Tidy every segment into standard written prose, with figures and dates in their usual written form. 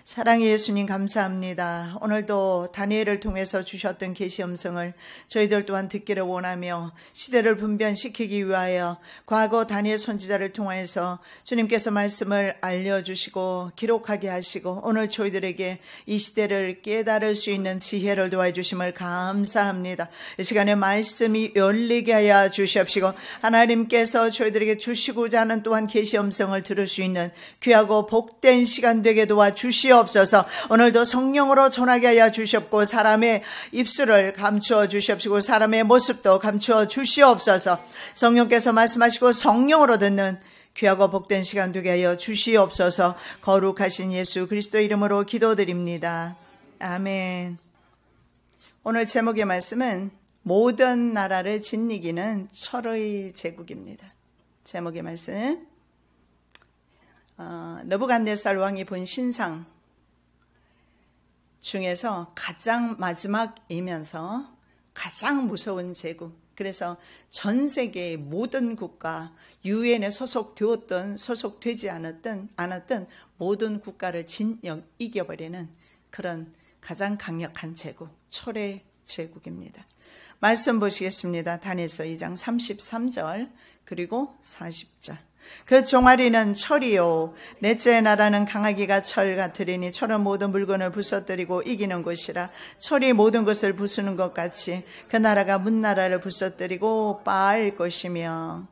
사랑의 예수님 감사합니다. 오늘도 다니엘을 통해서 주셨던 계시 음성을 저희들 또한 듣기를 원하며 시대를 분변시키기 위하여 과거 다니엘 선지자를 통해서 주님께서 말씀을 알려주시고 기록하게 하시고 오늘 저희들에게 이 시대를 깨달을 수 있는 지혜를 도와주심을 감사합니다. 이 시간에 말씀이 열리게 하여 주시옵시고 하나님께서 저희들에게 주시고자 하는 또한 계시 음성을 들을 수 있는 귀하고 복된 시간 되게 도와주시옵소서. 오늘도 성령으로 전하게 하여 주시옵고 사람의 입술을 감추어 주시옵시고 사람의 모습도 감추어 주시옵소서. 성령께서 말씀하시고 성령으로 듣는 귀하고 복된 시간 되게 하여 주시옵소서. 거룩하신 예수 그리스도의 이름으로 기도드립니다. 아멘. 오늘 제목의 말씀은 모든 나라를 짓이기는 철의 제국입니다. 제목의 말씀 느부갓네살 왕이 본 신상 중에서 가장 마지막이면서 가장 무서운 제국, 그래서 전 세계의 모든 국가, 유엔에 소속되었던 소속되지 않았던 모든 국가를 이겨버리는 그런 가장 강력한 제국, 철의 제국입니다. 말씀 보시겠습니다. 다니엘서 2장 33절 그리고 40절. 그 종아리는 철이요 넷째 나라는 강하기가 철 같으리니 철은 모든 물건을 부서뜨리고 이기는 곳이라 철이 모든 것을 부수는 것 같이 그 나라가 문나라를 부서뜨리고 빠을 것이며.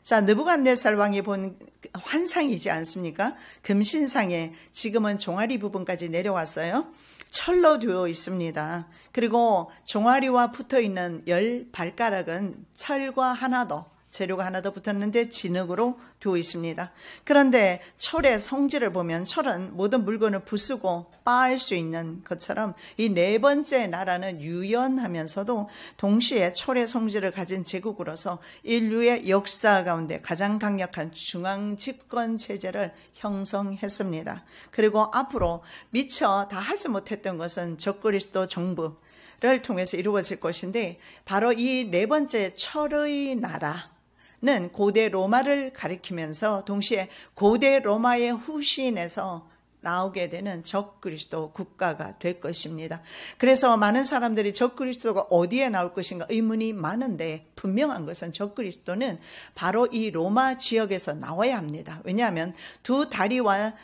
자, 느부갓네살 왕이 본 환상이지 않습니까? 금신상에 지금은 종아리 부분까지 내려왔어요. 철로 되어 있습니다. 그리고 종아리와 붙어있는 10발가락은 철과 하나 더, 재료가 하나 더 붙었는데 진흙으로 되어 있습니다. 그런데 철의 성질을 보면 철은 모든 물건을 부수고 빻을 수 있는 것처럼 이 네 번째 나라는 유연하면서도 동시에 철의 성질을 가진 제국으로서 인류의 역사 가운데 가장 강력한 중앙 집권 체제를 형성했습니다. 그리고 앞으로 미처 다 하지 못했던 것은 적그리스도 정부를 통해서 이루어질 것인데 바로 이 네 번째 철의 나라는 고대 로마를 가리키면서 동시에 고대 로마의 후신에서 나오게 되는 적그리스도 국가가 될 것입니다. 그래서 많은 사람들이 적그리스도가 어디에 나올 것인가 의문이 많은데 분명한 것은 적그리스도는 바로 이 로마 지역에서 나와야 합니다. 왜냐하면 두 다리와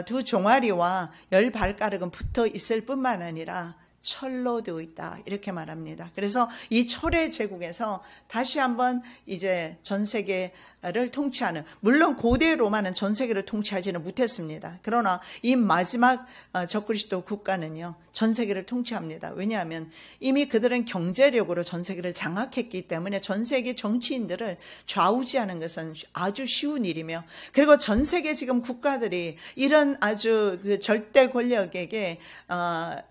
두 종아리와 10발가락은 붙어 있을 뿐만 아니라 철로 되어 있다 이렇게 말합니다. 그래서 이 철의 제국에서 다시 한번 이제 전 세계를 통치하는, 물론 고대 로마는 전 세계를 통치하지는 못했습니다. 그러나 이 마지막 적그리스도 국가는요 전 세계를 통치합니다. 왜냐하면 이미 그들은 경제력으로 전 세계를 장악했기 때문에 전 세계 정치인들을 좌우지하는 것은 아주 쉬운 일이며, 그리고 전 세계 지금 국가들이 이런 아주 그 절대 권력에게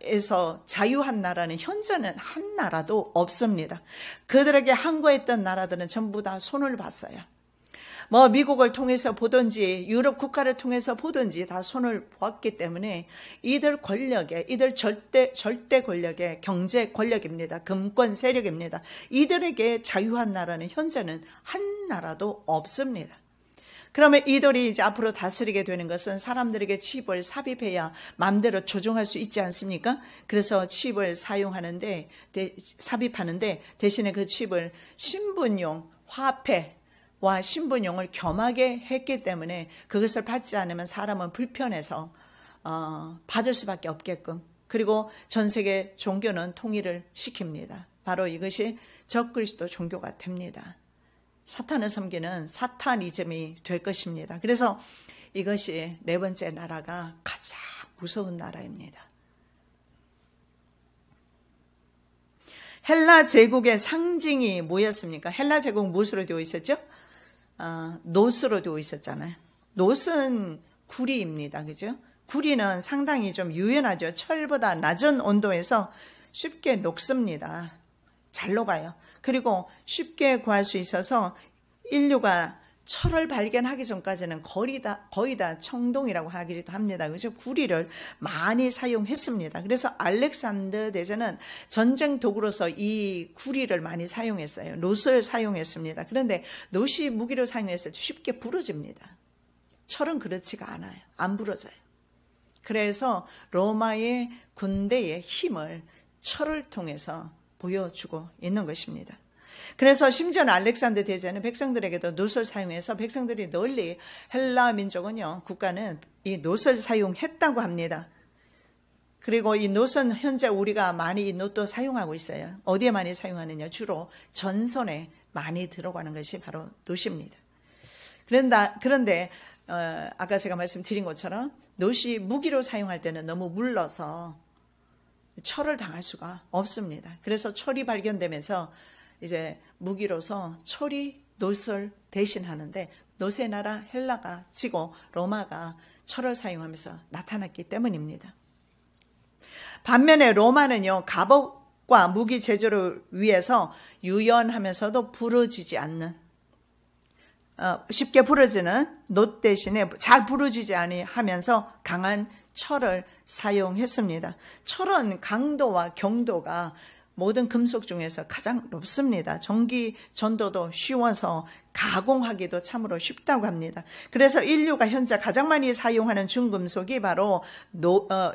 에서 자유한 나라는 현재는 한 나라도 없습니다. 그들에게 항거했던 나라들은 전부 다 손을 봤어요. 뭐 미국을 통해서 보든지 유럽 국가를 통해서 보든지 다 손을 보았기 때문에 이들 권력의, 이들 절대 권력의 경제 권력입니다. 금권 세력입니다. 이들에게 자유한 나라는 현재는 한 나라도 없습니다. 그러면 이들이 이제 앞으로 다스리게 되는 것은 사람들에게 칩을 삽입해야 마음대로 조종할 수 있지 않습니까? 그래서 칩을 삽입하는데 대신에 그 칩을 신분용 화폐와 신분용을 겸하게 했기 때문에 그것을 받지 않으면 사람은 불편해서 받을 수밖에 없게끔, 그리고 전 세계 종교는 통일을 시킵니다. 바로 이것이 적그리스도 종교가 됩니다. 사탄을 섬기는 사타니즘이 될 것입니다. 그래서 이것이 네 번째 나라가 가장 무서운 나라입니다. 헬라 제국의 상징이 뭐였습니까? 헬라 제국 무엇으로 되어 있었죠? 노스로 되어 있었잖아요. 노스는 구리입니다. 그죠? 구리는 상당히 좀 유연하죠. 철보다 낮은 온도에서 쉽게 녹습니다. 잘 녹아요. 그리고 쉽게 구할 수 있어서 인류가 철을 발견하기 전까지는 거의 다 청동이라고 하기도 합니다. 그래서 구리를 많이 사용했습니다. 그래서 알렉산더 대제는 전쟁 도구로서 이 구리를 많이 사용했어요. 놋을 사용했습니다. 그런데 놋이 무기로 사용했을 때 쉽게 부러집니다. 철은 그렇지가 않아요. 안 부러져요. 그래서 로마의 군대의 힘을 철을 통해서 보여주고 있는 것입니다. 그래서 심지어는 알렉산더 대제는 백성들에게도 놋을 사용해서 백성들이 널리 헬라 민족은요, 국가는 이 놋을 사용했다고 합니다. 그리고 이 놋은 현재 우리가 많이 이 놋도 사용하고 있어요. 어디에 많이 사용하느냐? 주로 전선에 많이 들어가는 것이 바로 놋입니다. 그런데 아까 제가 말씀드린 것처럼 놋이 무기로 사용할 때는 너무 물러서 철을 당할 수가 없습니다. 그래서 철이 발견되면서 이제 무기로서 철이 놋을 대신하는데 놋의 나라 헬라가 지고 로마가 철을 사용하면서 나타났기 때문입니다. 반면에 로마는요, 갑옷과 무기 제조를 위해서 유연하면서도 부러지지 않는, 쉽게 부러지는 놋 대신에 잘 부러지지 아니하면서 강한 철을 사용했습니다. 철은 강도와 경도가 모든 금속 중에서 가장 높습니다. 전기 전도도 쉬워서 가공하기도 참으로 쉽다고 합니다. 그래서 인류가 현재 가장 많이 사용하는 중금속이 바로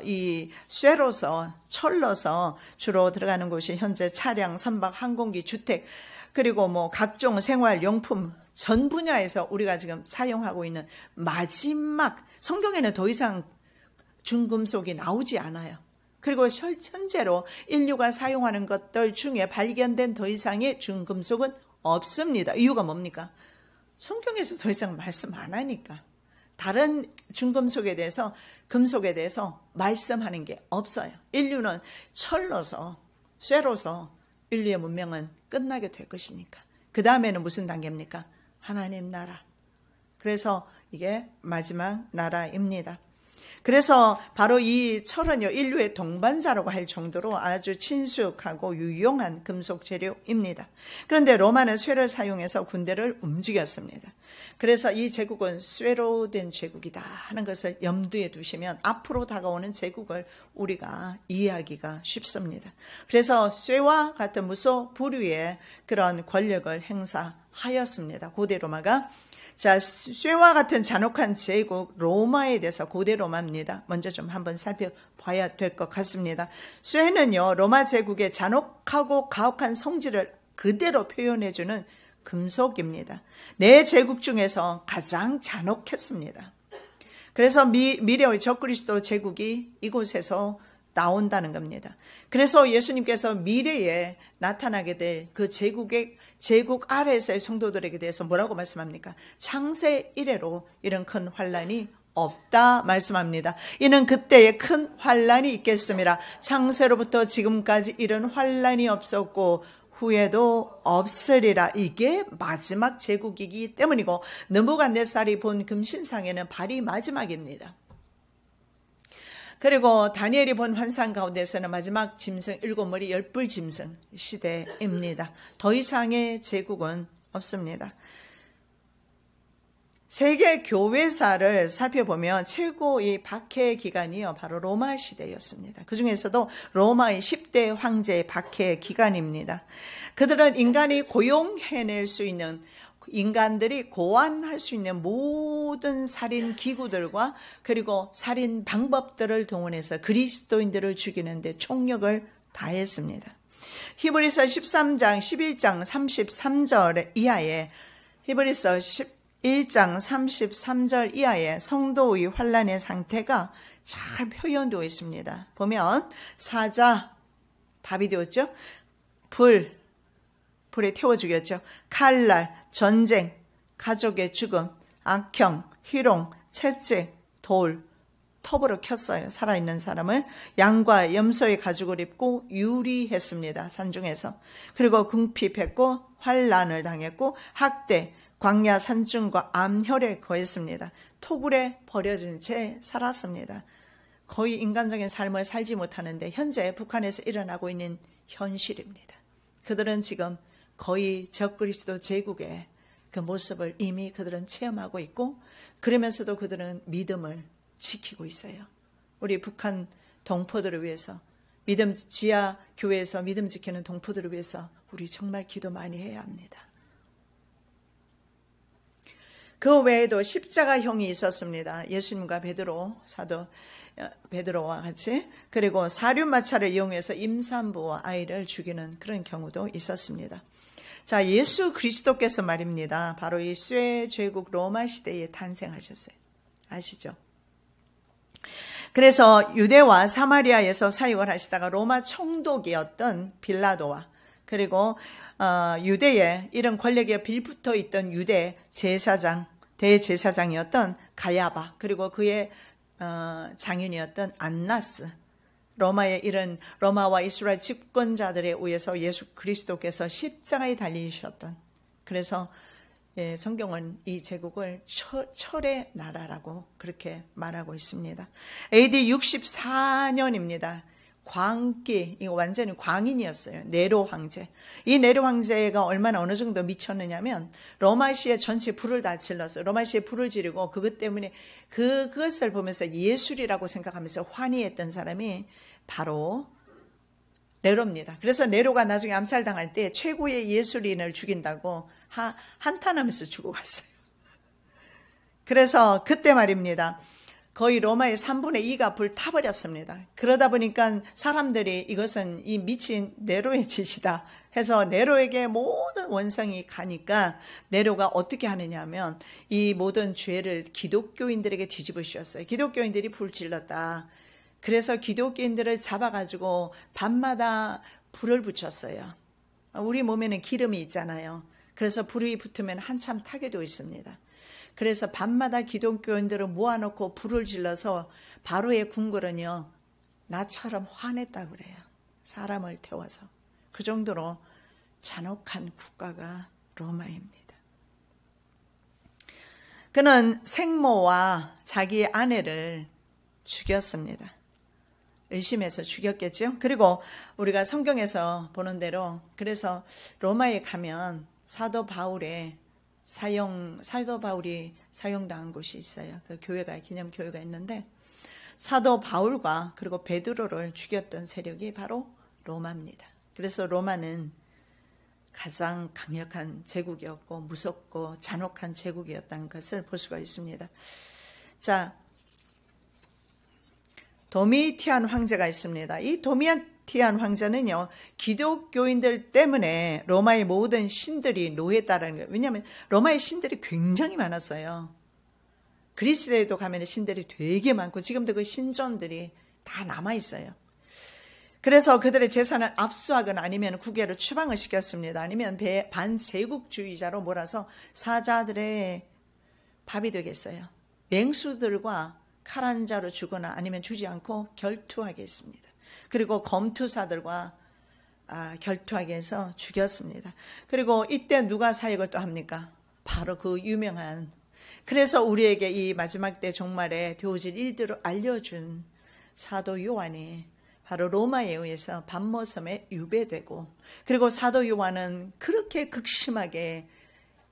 이 쇠로서, 철로서 주로 들어가는 곳이 현재 차량, 선박, 항공기, 주택, 그리고 뭐 각종 생활용품 전 분야에서 우리가 지금 사용하고 있는 마지막, 성경에는 더 이상 중금속이 나오지 않아요. 그리고 현재로 인류가 사용하는 것들 중에 발견된 더 이상의 중금속은 없습니다. 이유가 뭡니까? 성경에서 더 이상 말씀 안 하니까. 다른 중금속에 대해서, 금속에 대해서 말씀하는 게 없어요. 인류는 철로서, 쇠로서 인류의 문명은 끝나게 될 것이니까. 그 다음에는 무슨 단계입니까? 하나님 나라. 그래서 이게 마지막 나라입니다. 그래서 바로 이 철은요, 인류의 동반자라고 할 정도로 아주 친숙하고 유용한 금속 재료입니다. 그런데 로마는 쇠를 사용해서 군대를 움직였습니다. 그래서 이 제국은 쇠로 된 제국이다 하는 것을 염두에 두시면 앞으로 다가오는 제국을 우리가 이해하기가 쉽습니다. 그래서 쇠와 같은 무소불위의 그런 권력을 행사하였습니다. 고대 로마가. 자, 쇠와 같은 잔혹한 제국 로마에 대해서, 고대 로마입니다. 먼저 좀 한번 살펴봐야 될 것 같습니다. 쇠는요, 로마 제국의 잔혹하고 가혹한 성질을 그대로 표현해주는 금속입니다. 네 제국 중에서 가장 잔혹했습니다. 그래서 미래의 적그리스도 제국이 이곳에서 나온다는 겁니다. 그래서 예수님께서 미래에 나타나게 될 그 제국 아래에서의 성도들에게 대해서 뭐라고 말씀합니까? 창세 이래로 이런 큰 환란이 없다 말씀합니다. 이는 그때에 큰 환란이 있겠습니다. 창세로부터 지금까지 이런 환란이 없었고 후에도 없으리라. 이게 마지막 제국이기 때문이고, 느부갓네살이 본 금신상에는 발이 마지막입니다. 그리고 다니엘이 본 환상 가운데서는 마지막 짐승 7머리 10뿔 짐승 시대입니다. 더 이상의 제국은 없습니다. 세계 교회사를 살펴보면 최고의 박해 기간이요, 바로 로마 시대였습니다. 그 중에서도 로마의 10대 황제의 박해 기간입니다. 그들은 인간이 고용해낼 수 있는, 인간들이 고안할 수 있는 모든 살인 기구들과 그리고 살인 방법들을 동원해서 그리스도인들을 죽이는 데 총력을 다했습니다. 히브리서 13장 11장 33절 이하에, 히브리서 11장 33절 이하에 성도의 환란의 상태가 잘 표현되어 있습니다. 보면 사자, 밥이 되었죠. 불에 태워 죽였죠. 칼날, 전쟁, 가족의 죽음, 악형, 희롱, 채찍, 돌, 톱으로 켰어요. 살아있는 사람을. 양과 염소의 가죽을 입고 유리했습니다. 산중에서. 그리고 궁핍했고 환란을 당했고 학대, 광야 산중과 암혈에 거했습니다. 토굴에 버려진 채 살았습니다. 거의 인간적인 삶을 살지 못하는데 현재 북한에서 일어나고 있는 현실입니다. 그들은 지금 거의 적그리스도 제국의 그 모습을 이미 그들은 체험하고 있고, 그러면서도 그들은 믿음을 지키고 있어요. 우리 북한 동포들을 위해서, 믿음 지하 교회에서 믿음 지키는 동포들을 위해서 우리 정말 기도 많이 해야 합니다. 그 외에도 십자가형이 있었습니다. 예수님과 베드로, 사도 베드로와 같이. 그리고 사륜마차를 이용해서 임산부와 아이를 죽이는 그런 경우도 있었습니다. 자, 예수 그리스도께서 말입니다. 바로 이 쇠 제국 로마 시대에 탄생하셨어요. 아시죠? 그래서 유대와 사마리아에서 사역을 하시다가 로마 총독이었던 빌라도와 그리고 유대에 이런 권력에 빌붙어 있던 유대 제사장, 대제사장이었던 가야바, 그리고 그의 장인이었던 안나스, 로마의 이런 로마와 이스라엘 집권자들에 의해서 예수 그리스도께서 십자가에 달리셨던, 그래서 성경은 이 제국을 철의 나라라고 그렇게 말하고 있습니다. AD 64년입니다. 광기, 이거 완전히 광인이었어요. 네로 황제. 이 네로 황제가 얼마나 어느 정도 미쳤느냐면 로마시에 전체 불을 다 질렀어요. 로마시에 불을 지르고 그것 때문에 그것을 보면서 예술이라고 생각하면서 환희했던 사람이 바로 네로입니다. 그래서 네로가 나중에 암살당할 때 최고의 예술인을 죽인다고 한탄하면서 죽어갔어요. 그래서 그때 말입니다. 거의 로마의 3분의 2가 불타버렸습니다. 그러다 보니까 사람들이 이것은 이 미친 네로의 짓이다 해서 네로에게 모든 원성이 가니까 네로가 어떻게 하느냐 하면 이 모든 죄를 기독교인들에게 뒤집으셨어요. 기독교인들이 불질렀다. 그래서 기독교인들을 잡아가지고 밤마다 불을 붙였어요. 우리 몸에는 기름이 있잖아요. 그래서 불이 붙으면 한참 타게도 있습니다. 그래서 밤마다 기독교인들을 모아놓고 불을 질러서 바로의 궁궐은요, 나처럼 화냈다고 그래요. 사람을 태워서. 그 정도로 잔혹한 국가가 로마입니다. 그는 생모와 자기의 아내를 죽였습니다. 의심해서 죽였겠죠. 그리고 우리가 성경에서 보는 대로 그래서 로마에 가면 사도 바울이 사용당한 곳이 있어요. 그 교회가, 기념교회가 있는데 사도 바울과 그리고 베드로를 죽였던 세력이 바로 로마입니다. 그래서 로마는 가장 강력한 제국이었고 무섭고 잔혹한 제국이었다는 것을 볼 수가 있습니다. 자, 도미티안 황제가 있습니다. 이 도미티안 황제는요, 기독교인들 때문에 로마의 모든 신들이 노예했다라는 거예요. 왜냐하면 로마의 신들이 굉장히 많았어요. 그리스에도 가면 신들이 되게 많고 지금도 그 신전들이 다 남아있어요. 그래서 그들의 재산을 압수하거나 아니면 국외로 추방을 시켰습니다. 아니면 반제국주의자로 몰아서 사자들의 밥이 되겠어요. 맹수들과 칼 한 자로 주거나 아니면 주지 않고 결투하게 했습니다. 그리고 검투사들과 결투하게 해서 죽였습니다. 그리고 이때 누가 사역을 또 합니까? 바로 그 유명한, 그래서 우리에게 이 마지막 때 종말에 되어질 일들을 알려준 사도 요한이 바로 로마에 의해서 반모섬에 유배되고, 그리고 사도 요한은 그렇게 극심하게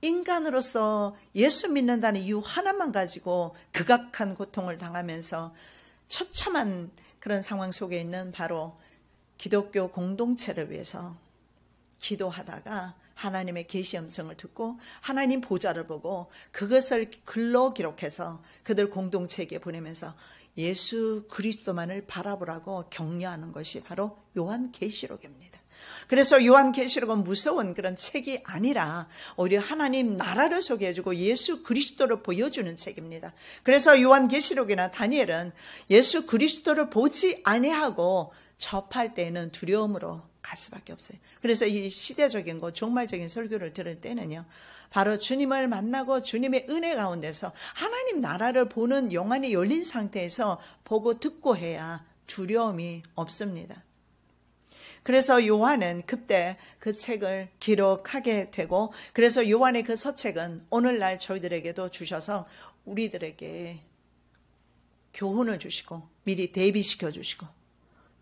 인간으로서 예수 믿는다는 이유 하나만 가지고 극악한 고통을 당하면서 처참한 그런 상황 속에 있는 바로 기독교 공동체를 위해서 기도하다가 하나님의 계시 음성을 듣고 하나님 보좌를 보고 그것을 글로 기록해서 그들 공동체에게 보내면서 예수 그리스도만을 바라보라고 격려하는 것이 바로 요한계시록입니다. 그래서 요한계시록은 무서운 그런 책이 아니라 오히려 하나님 나라를 소개해주고 예수 그리스도를 보여주는 책입니다. 그래서 요한계시록이나 다니엘은 예수 그리스도를 보지 아니하고 접할 때는 두려움으로 갈 수밖에 없어요. 그래서 이 시대적인 거 종말적인 설교를 들을 때는요, 바로 주님을 만나고 주님의 은혜 가운데서 하나님 나라를 보는 영안이 열린 상태에서 보고 듣고 해야 두려움이 없습니다. 그래서 요한은 그때 그 책을 기록하게 되고, 그래서 요한의 그 서책은 오늘날 저희들에게도 주셔서 우리들에게 교훈을 주시고 미리 대비시켜 주시고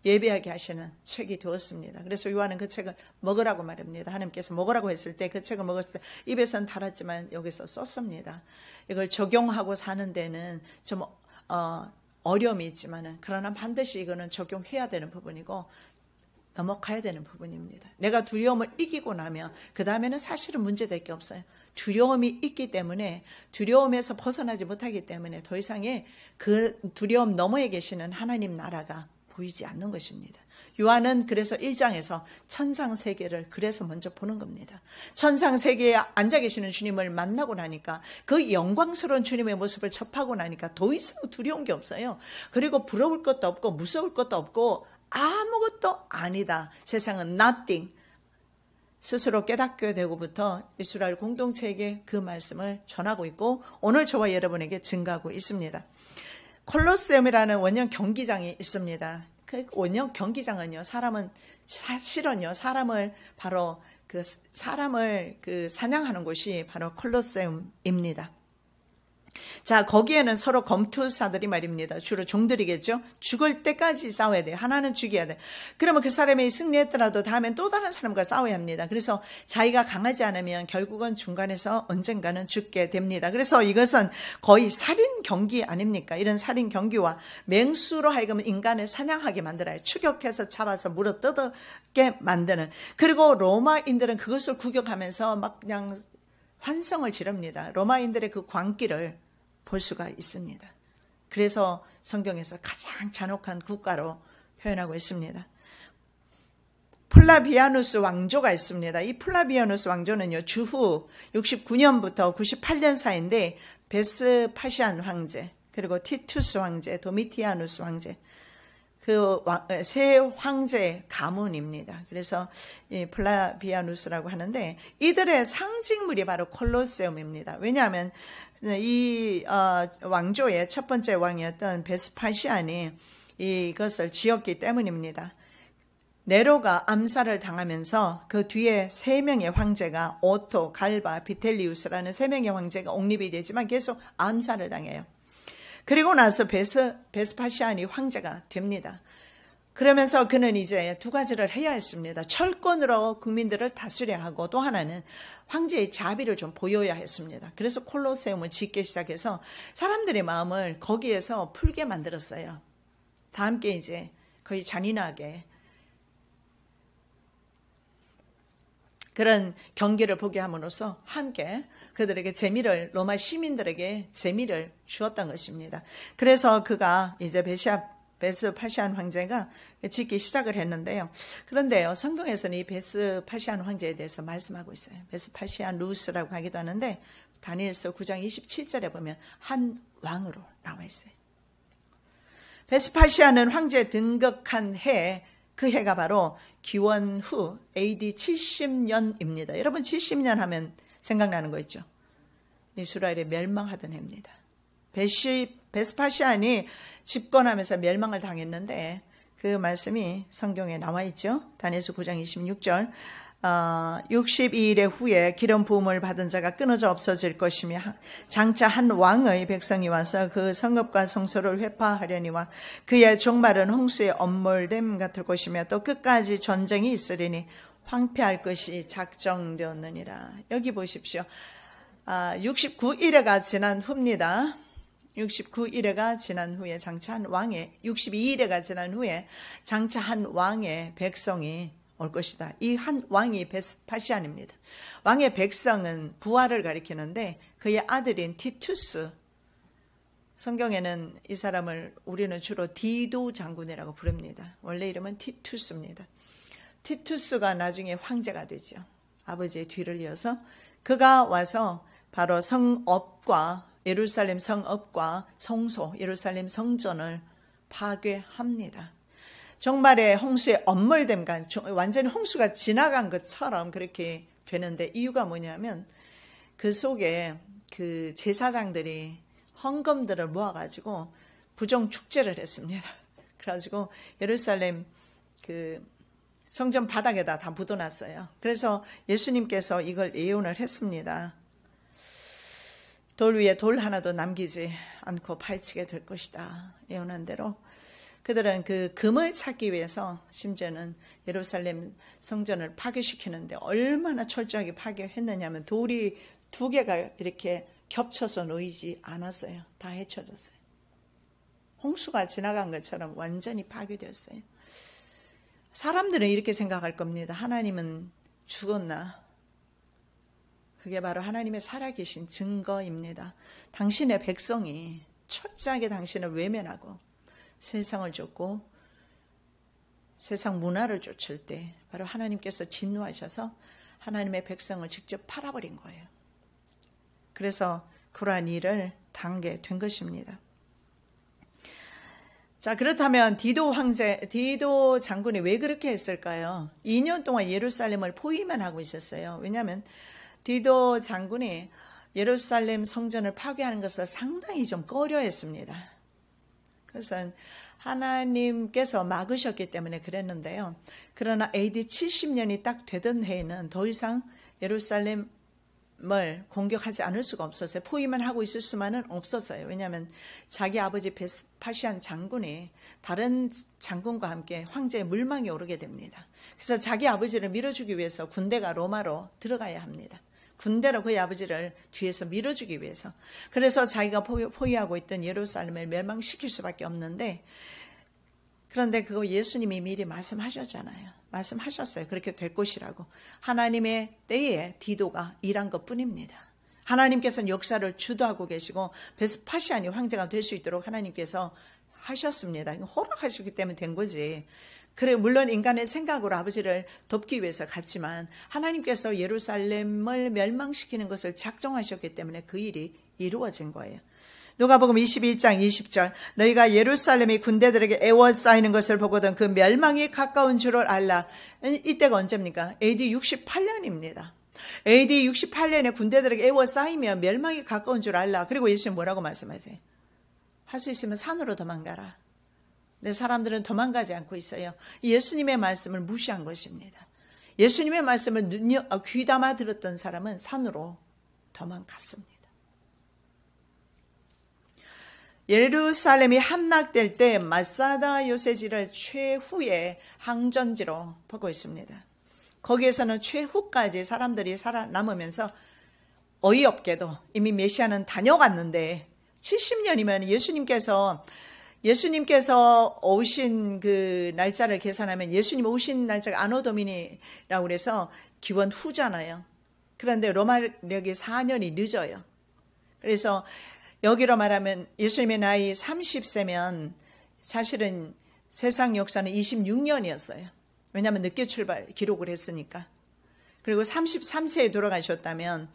예배하게 하시는 책이 되었습니다. 그래서 요한은 그 책을 먹으라고 말합니다. 하나님께서 먹으라고 했을 때 그 책을 먹었을 때 입에서는 달았지만 여기서 썼습니다. 이걸 적용하고 사는 데는 좀 어려움이 있지만은, 그러나 반드시 이거는 적용해야 되는 부분이고 넘어가야 되는 부분입니다. 내가 두려움을 이기고 나면 그 다음에는 사실은 문제될 게 없어요. 두려움이 있기 때문에 두려움에서 벗어나지 못하기 때문에 더 이상의 그 두려움 너머에 계시는 하나님 나라가 보이지 않는 것입니다. 요한은 그래서 1장에서 천상세계를 그래서 먼저 보는 겁니다. 천상세계에 앉아 계시는 주님을 만나고 나니까 그 영광스러운 주님의 모습을 접하고 나니까 더 이상 두려운 게 없어요. 그리고 부러울 것도 없고 무서울 것도 없고 아무것도 아니다. 세상은 nothing. 스스로 깨닫게 되고부터 이스라엘 공동체에게 그 말씀을 전하고 있고 오늘 저와 여러분에게 증가하고 있습니다. 콜로세움이라는 원형 경기장이 있습니다. 그 원형 경기장은요, 사실은요, 사람을 사냥하는 곳이 바로 콜로세움입니다. 자, 거기에는 서로 검투사들이 말입니다. 주로 종들이겠죠. 죽을 때까지 싸워야 돼요. 하나는 죽여야 돼요. 그러면 그 사람이 승리했더라도 다음엔 또 다른 사람과 싸워야 합니다. 그래서 자기가 강하지 않으면 결국은 중간에서 언젠가는 죽게 됩니다. 그래서 이것은 거의 살인 경기 아닙니까? 이런 살인 경기와 맹수로 하여금 인간을 사냥하게 만들어요. 추격해서 잡아서 물어뜯게 만드는. 그리고 로마인들은 그것을 구경하면서 막 그냥 환성을 지릅니다. 로마인들의 그 광기를 볼 수가 있습니다. 그래서 성경에서 가장 잔혹한 국가로 표현하고 있습니다. 플라비아누스 왕조가 있습니다. 이 플라비아누스 왕조는요, 주후 69년부터 98년 사이인데 베스파시안 황제, 그리고 티투스 황제, 도미티아누스 황제, 그 세 황제 가문입니다. 그래서 이 플라비아누스라고 하는데 이들의 상징물이 바로 콜로세움입니다. 왜냐하면 이 왕조의 첫 번째 왕이었던 베스파시안이 이것을 지었기 때문입니다. 네로가 암살을 당하면서 그 뒤에 세 명의 황제가 오토, 갈바, 비텔리우스라는 세 명의 황제가 옹립이 되지만 계속 암살을 당해요. 그리고 나서 베스파시안이 황제가 됩니다. 그러면서 그는 이제 두 가지를 해야 했습니다. 철권으로 국민들을 다스려야 하고 또 하나는 황제의 자비를 좀 보여야 했습니다. 그래서 콜로세움을 짓기 시작해서 사람들의 마음을 거기에서 풀게 만들었어요. 다 함께 이제 거의 잔인하게 그런 경기를 보게 함으로써 함께 그들에게 로마 시민들에게 재미를 주었던 것입니다. 그래서 그가 이제 베스파시안 황제가 짓기 시작을 했는데요. 그런데요, 성경에서는 이 베스파시안 황제에 대해서 말씀하고 있어요. 베스파시안 루스라고 하기도 하는데 다니엘서 9장 27절에 보면 한 왕으로 나와 있어요. 베스파시안은 황제에 등극한 해, 그 해가 바로 기원 후 AD 70년입니다. 여러분 70년 하면 생각나는 거 있죠? 이스라엘이 멸망하던 해입니다. 베스파시안이 집권하면서 멸망을 당했는데 그 말씀이 성경에 나와 있죠. 다니엘서 9장 26절 62일 후에 기름 부음을 받은 자가 끊어져 없어질 것이며 장차 한 왕의 백성이 와서 그 성읍과 성소를 회파하려니와 그의 종말은 홍수의 엄몰됨 같을 것이며 또 끝까지 전쟁이 있으리니 황폐할 것이 작정되었느니라. 여기 보십시오. 69일회가 지난 후입니다. 69일회가 지난 후에 장차 한 왕의 62일회가 지난 후에 장차 한 왕의 백성이 올 것이다. 이 한 왕이 베스파시안입니다. 왕의 백성은 부하를 가리키는데 그의 아들인 티투스, 성경에는 이 사람을 우리는 주로 디도 장군이라고 부릅니다. 원래 이름은 티투스입니다. 티투스가 나중에 황제가 되죠. 아버지의 뒤를 이어서 그가 와서 바로 성읍과 예루살렘 성읍과 성소, 예루살렘 성전을 파괴합니다. 정말의 홍수의 엄몰됨과 완전히 홍수가 지나간 것처럼 그렇게 되는데 이유가 뭐냐면 그 속에 그 제사장들이 헌금들을 모아가지고 부정 축제를 했습니다. 그래가지고 예루살렘 그 성전 바닥에다 다 묻어놨어요. 그래서 예수님께서 이걸 예언을 했습니다. 돌 위에 돌 하나도 남기지 않고 파헤치게 될 것이다. 예언한 대로 그들은 그 금을 찾기 위해서 심지어는 예루살렘 성전을 파괴시키는데 얼마나 철저하게 파괴했느냐면 돌이 두 개가 이렇게 겹쳐서 놓이지 않았어요. 다 헤쳐졌어요. 홍수가 지나간 것처럼 완전히 파괴되었어요. 사람들은 이렇게 생각할 겁니다. 하나님은 죽었나? 그게 바로 하나님의 살아계신 증거입니다. 당신의 백성이 철저하게 당신을 외면하고 세상을 쫓고 세상 문화를 쫓을 때 바로 하나님께서 진노하셔서 하나님의 백성을 직접 팔아버린 거예요. 그래서 그러한 일을 당하게 된 것입니다. 자, 그렇다면 디도 장군이 왜 그렇게 했을까요? 2년 동안 예루살렘을 포위만 하고 있었어요. 왜냐하면 디도 장군이 예루살렘 성전을 파괴하는 것을 상당히 좀 꺼려했습니다. 그것은 하나님께서 막으셨기 때문에 그랬는데요. 그러나 AD 70년이 딱 되던 해에는 더 이상 예루살렘을 공격하지 않을 수가 없었어요. 포위만 하고 있을 수만은 없었어요. 왜냐하면 자기 아버지 베스파시안 장군이 다른 장군과 함께 황제의 물망에 오르게 됩니다. 그래서 자기 아버지를 밀어주기 위해서 군대가 로마로 들어가야 합니다. 군대로 그의 아버지를 뒤에서 밀어주기 위해서. 그래서 자기가 포위하고 있던 예루살렘을 멸망시킬 수밖에 없는데, 그런데 그거 예수님이 미리 말씀하셨잖아요. 말씀하셨어요. 그렇게 될 것이라고. 하나님의 때에 디도가 일한 것뿐입니다. 하나님께서는 역사를 주도하고 계시고 베스파시안이 황제가 될 수 있도록 하나님께서 하셨습니다. 허락하시기 때문에 된 거지. 그래, 물론 인간의 생각으로 아버지를 덮기 위해서 갔지만 하나님께서 예루살렘을 멸망시키는 것을 작정하셨기 때문에 그 일이 이루어진 거예요. 누가복음 21장 20절, 너희가 예루살렘이 군대들에게 에워싸이는 것을 보거든 그 멸망이 가까운 줄을 알라. 이때가 언제입니까? AD 68년입니다. AD 68년에 군대들에게 에워싸이면 멸망이 가까운 줄 알라. 그리고 예수님 뭐라고 말씀하세요? 할 수 있으면 산으로 도망가라. 근데 사람들은 도망가지 않고 있어요. 예수님의 말씀을 무시한 것입니다. 예수님의 말씀을 귀담아 들었던 사람은 산으로 도망갔습니다. 예루살렘이 함락될 때 마사다 요새지를 최후의 항전지로 보고 있습니다. 거기에서는 최후까지 사람들이 살아남으면서 어이없게도 이미 메시아는 다녀갔는데 70년이면 예수님께서 오신 그 날짜를 계산하면 예수님 오신 날짜가 아노 도미니라고 그래서 기원 후잖아요. 그런데 로마력이 4년이 늦어요. 그래서 여기로 말하면 예수님의 나이 30세면 사실은 세상 역사는 26년이었어요. 왜냐하면 늦게 기록을 했으니까. 그리고 33세에 돌아가셨다면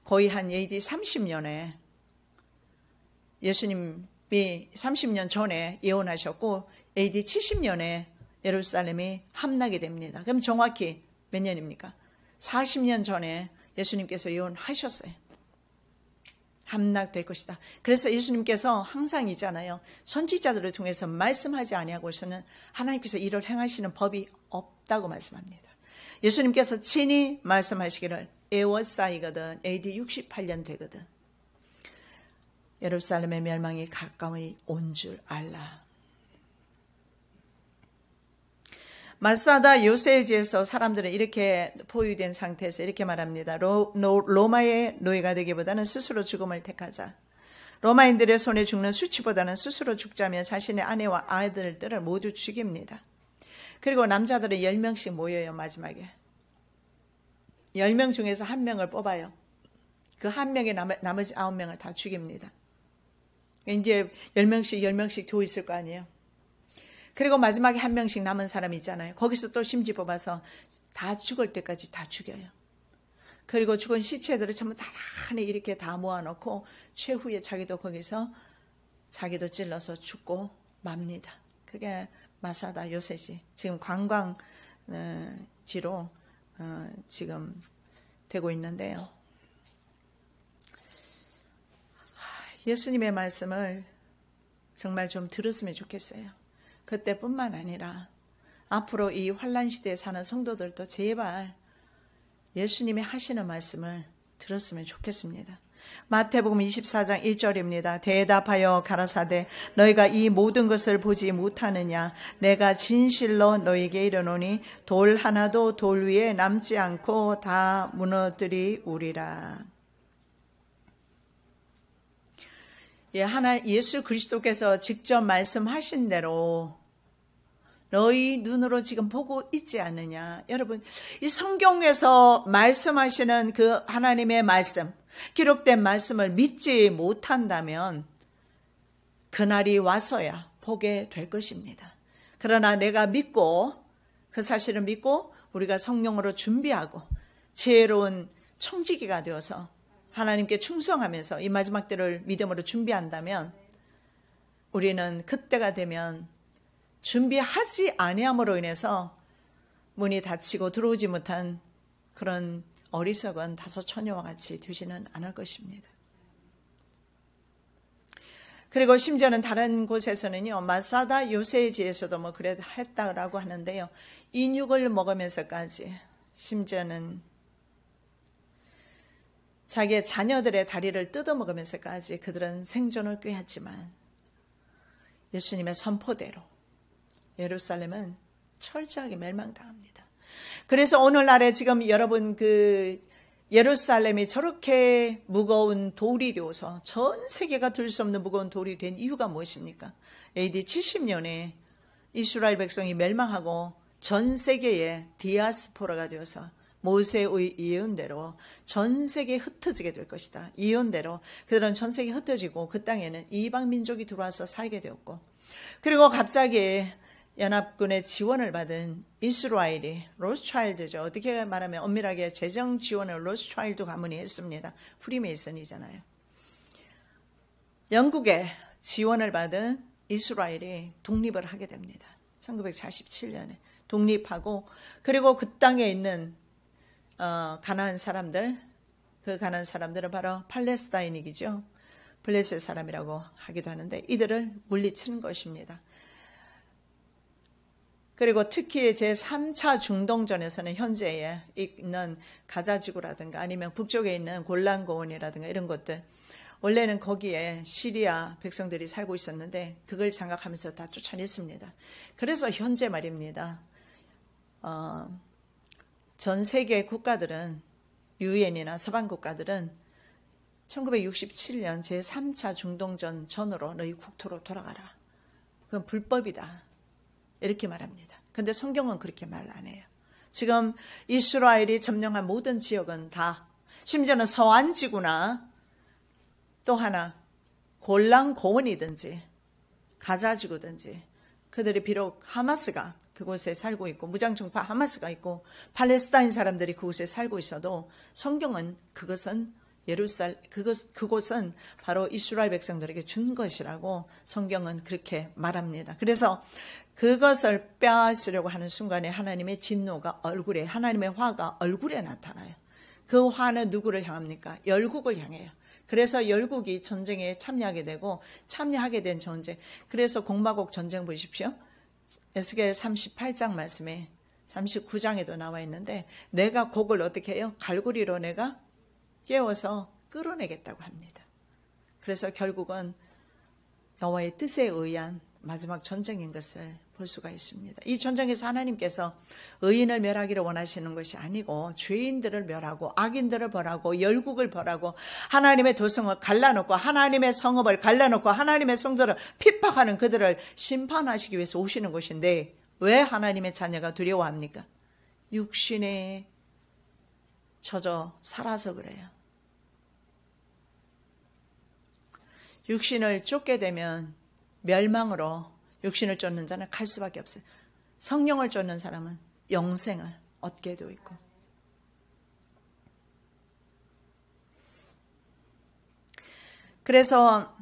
거의 한 AD 30년에 예수님이 30년 전에 예언하셨고 AD 70년에 예루살렘이 함락이 됩니다. 그럼 정확히 몇 년입니까? 40년 전에 예수님께서 예언하셨어요. 함락될 것이다. 그래서 예수님께서 항상 있잖아요. 선지자들을 통해서 말씀하지 아니하고서는 하나님께서 이를 행하시는 법이 없다고 말씀합니다. 예수님께서 친히 말씀하시기를 에워싸이거든 AD 68년 되거든. 예루살렘의 멸망이 가까이 온 줄 알라. 마사다 요새지에서 사람들은 이렇게 포위된 상태에서 이렇게 말합니다. 로마의 노예가 되기보다는 스스로 죽음을 택하자. 로마인들의 손에 죽는 수치보다는 스스로 죽자며 자신의 아내와 아들들을 모두 죽입니다. 그리고 남자들은 10명씩 모여요. 마지막에 10명 중에서 1명을 뽑아요. 그 1명의 나머지 9명을 다 죽입니다. 이제 10명씩 도 있을 거 아니에요. 그리고 마지막에 1명씩 남은 사람이 있잖아요. 거기서 또 심지 뽑아서 다 죽을 때까지 다 죽여요. 그리고 죽은 시체들을 전부 나란히 이렇게 다 모아놓고 최후에 자기도 거기서 자기도 찔러서 죽고 맙니다. 그게 마사다 요새지. 지금 관광지로 지금 되고 있는데요. 예수님의 말씀을 정말 좀 들었으면 좋겠어요. 그때뿐만 아니라 앞으로 이 환난 시대에 사는 성도들도 제발 예수님이 하시는 말씀을 들었으면 좋겠습니다. 마태복음 24장 1절입니다. 대답하여 가라사대 너희가 이 모든 것을 보지 못하느냐. 내가 진실로 너희에게 이르노니 돌 하나도 돌 위에 남지 않고 다 무너뜨리우리라. 예수 그리스도께서 직접 말씀하신 대로 너희 눈으로 지금 보고 있지 않느냐. 여러분, 이 성경에서 말씀하시는 그 하나님의 말씀, 기록된 말씀을 믿지 못한다면 그날이 와서야 보게 될 것입니다. 그러나 내가 믿고, 그 사실을 믿고 우리가 성령으로 준비하고 지혜로운 청지기가 되어서 하나님께 충성하면서 이 마지막 때를 믿음으로 준비한다면 우리는 그때가 되면 준비하지 아니함으로 인해서 문이 닫히고 들어오지 못한 그런 어리석은 다섯 처녀와 같이 되지는 않을 것입니다. 그리고 심지어는 다른 곳에서는요, 마사다 요새지에서도 뭐 그래 했다라고 하는데요, 인육을 먹으면서까지, 심지어는 자기의 자녀들의 다리를 뜯어먹으면서까지 그들은 생존을 꾀했지만 예수님의 선포대로 예루살렘은 철저하게 멸망당합니다. 그래서 오늘날에 지금 여러분 그 예루살렘이 저렇게 무거운 돌이 되어서 전 세계가 들 수 없는 무거운 돌이 된 이유가 무엇입니까? AD 70년에 이스라엘 백성이 멸망하고 전 세계에 디아스포라가 되어서 모세의 예언대로 전 세계에 흩어지게 될 것이다. 예언대로 그들은 전 세계에 흩어지고 그 땅에는 이방 민족이 들어와서 살게 되었고, 그리고 갑자기 연합군의 지원을 받은 이스라엘이 로스차일드죠. 어떻게 말하면 엄밀하게 재정 지원을 로스차일드 가문이 했습니다. 프리메이슨이잖아요. 영국의 지원을 받은 이스라엘이 독립을 하게 됩니다. 1947년에 독립하고, 그리고 그 땅에 있는 가나안 사람들, 그 가나안 사람들은 바로 팔레스타인이죠. 블레셋 사람이라고 하기도 하는데 이들을 물리치는 것입니다. 그리고 특히 제3차 중동전에서는 현재에 있는 가자지구라든가 아니면 북쪽에 있는 골란고원이라든가 이런 것들, 원래는 거기에 시리아 백성들이 살고 있었는데 그걸 장악하면서 다 쫓아냈습니다. 그래서 현재 말입니다. 전 세계 국가들은, 유엔이나 서방 국가들은 1967년 제3차 중동전 전으로 너희 국토로 돌아가라. 그건 불법이다. 이렇게 말합니다. 그런데 성경은 그렇게 말 안 해요. 지금 이스라엘이 점령한 모든 지역은 다, 심지어는 서안지구나 또 하나 골란 고원이든지 가자지구든지, 그들이 비록 하마스가 그곳에 살고 있고 무장정파 하마스가 있고 팔레스타인 사람들이 그곳에 살고 있어도 성경은 그것은 그곳은 바로 이스라엘 백성들에게 준 것이라고 성경은 그렇게 말합니다. 그래서 그것을 빼앗으려고 하는 순간에 하나님의 진노가 얼굴에, 하나님의 화가 얼굴에 나타나요. 그 화는 누구를 향합니까? 열국을 향해요. 그래서 열국이 전쟁에 참여하게 되고, 참여하게 된 전쟁, 그래서 공마곡 전쟁 보십시오. 에스겔 38장 말씀에 39장에도 나와 있는데, 내가 곡을 어떻게 해요? 갈고리로 내가 깨워서 끌어내겠다고 합니다. 그래서 결국은 여호와의 뜻에 의한 마지막 전쟁인 것을 볼 수가 있습니다. 이 전쟁에서 하나님께서 의인을 멸하기를 원하시는 것이 아니고 죄인들을 멸하고 악인들을 벌하고 열국을 벌하고 하나님의 도성을 갈라놓고 하나님의 성읍을 갈라놓고 하나님의 성도를 핍박하는 그들을 심판하시기 위해서 오시는 것인데, 왜 하나님의 자녀가 두려워합니까? 육신에 젖어 살아서 그래요. 육신을 쫓게 되면 멸망으로, 육신을 쫓는 자는 갈 수밖에 없어요. 성령을 쫓는 사람은 영생을 얻게 되어 있고, 그래서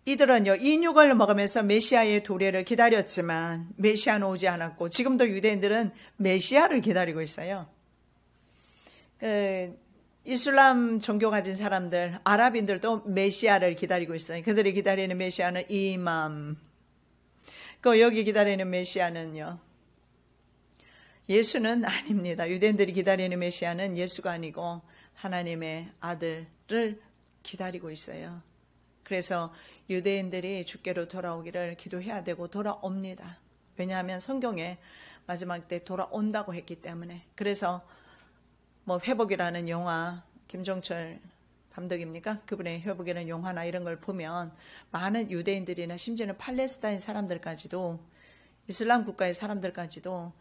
이들은요, 인육을 먹으면서 메시아의 도래를 기다렸지만 메시아는 오지 않았고, 지금도 유대인들은 메시아를 기다리고 있어요. 이슬람 종교 가진 사람들, 아랍인들도 메시아를 기다리고 있어요. 그들이 기다리는 메시아는 이맘. 그 여기 기다리는 메시아는요, 예수는 아닙니다. 유대인들이 기다리는 메시아는 예수가 아니고 하나님의 아들을 기다리고 있어요. 그래서 유대인들이 주께로 돌아오기를 기도해야 되고 돌아옵니다. 왜냐하면 성경에 마지막 때 돌아온다고 했기 때문에. 그래서 뭐 회복이라는 영화, 김종철 감독입니까? 그분의 회복이라는 영화나 이런 걸 보면 많은 유대인들이나 심지어는 팔레스타인 사람들까지도 이슬람 국가의 사람들까지도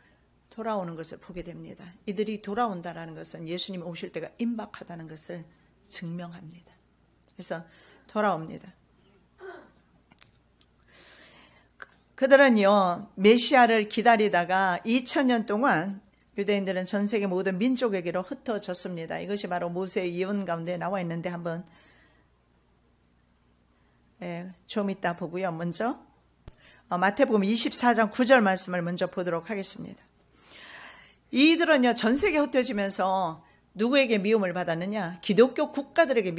돌아오는 것을 보게 됩니다. 이들이 돌아온다는 것은 예수님 오실 때가 임박하다는 것을 증명합니다. 그래서 돌아옵니다. 그들은요, 메시아를 기다리다가 2000년 동안 유대인들은 전 세계 모든 민족에게로 흩어졌습니다. 이것이 바로 모세의 예언 가운데 나와 있는데 한번 좀 이따 보고요. 먼저 마태복음 24장 9절 말씀을 먼저 보도록 하겠습니다. 이들은요, 전 세계 흩어지면서 누구에게 미움을 받았느냐? 기독교 국가들에게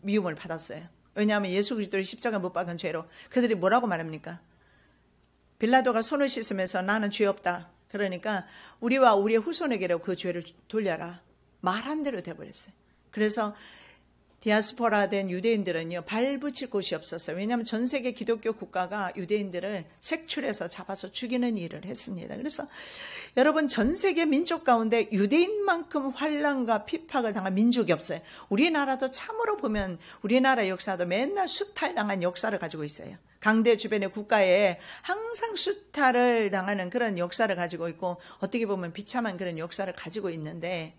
미움을 받았어요. 왜냐하면 예수 그리스도를 십자가 못 박은 죄로. 그들이 뭐라고 말합니까? 빌라도가 손을 씻으면서 나는 죄 없다. 그러니까 우리와 우리의 후손에게로 그 죄를 돌려라. 말한 대로 돼버렸어요. 그래서 디아스포라 된 유대인들은요, 발붙일 곳이 없었어요. 왜냐하면 전 세계 기독교 국가가 유대인들을 색출해서 잡아서 죽이는 일을 했습니다. 그래서 여러분, 전 세계 민족 가운데 유대인만큼 환난과 핍박을 당한 민족이 없어요. 우리나라도 참으로 보면 우리나라 역사도 맨날 수탈당한 역사를 가지고 있어요. 강대 주변의 국가에 항상 수탈을 당하는 그런 역사를 가지고 있고, 어떻게 보면 비참한 그런 역사를 가지고 있는데,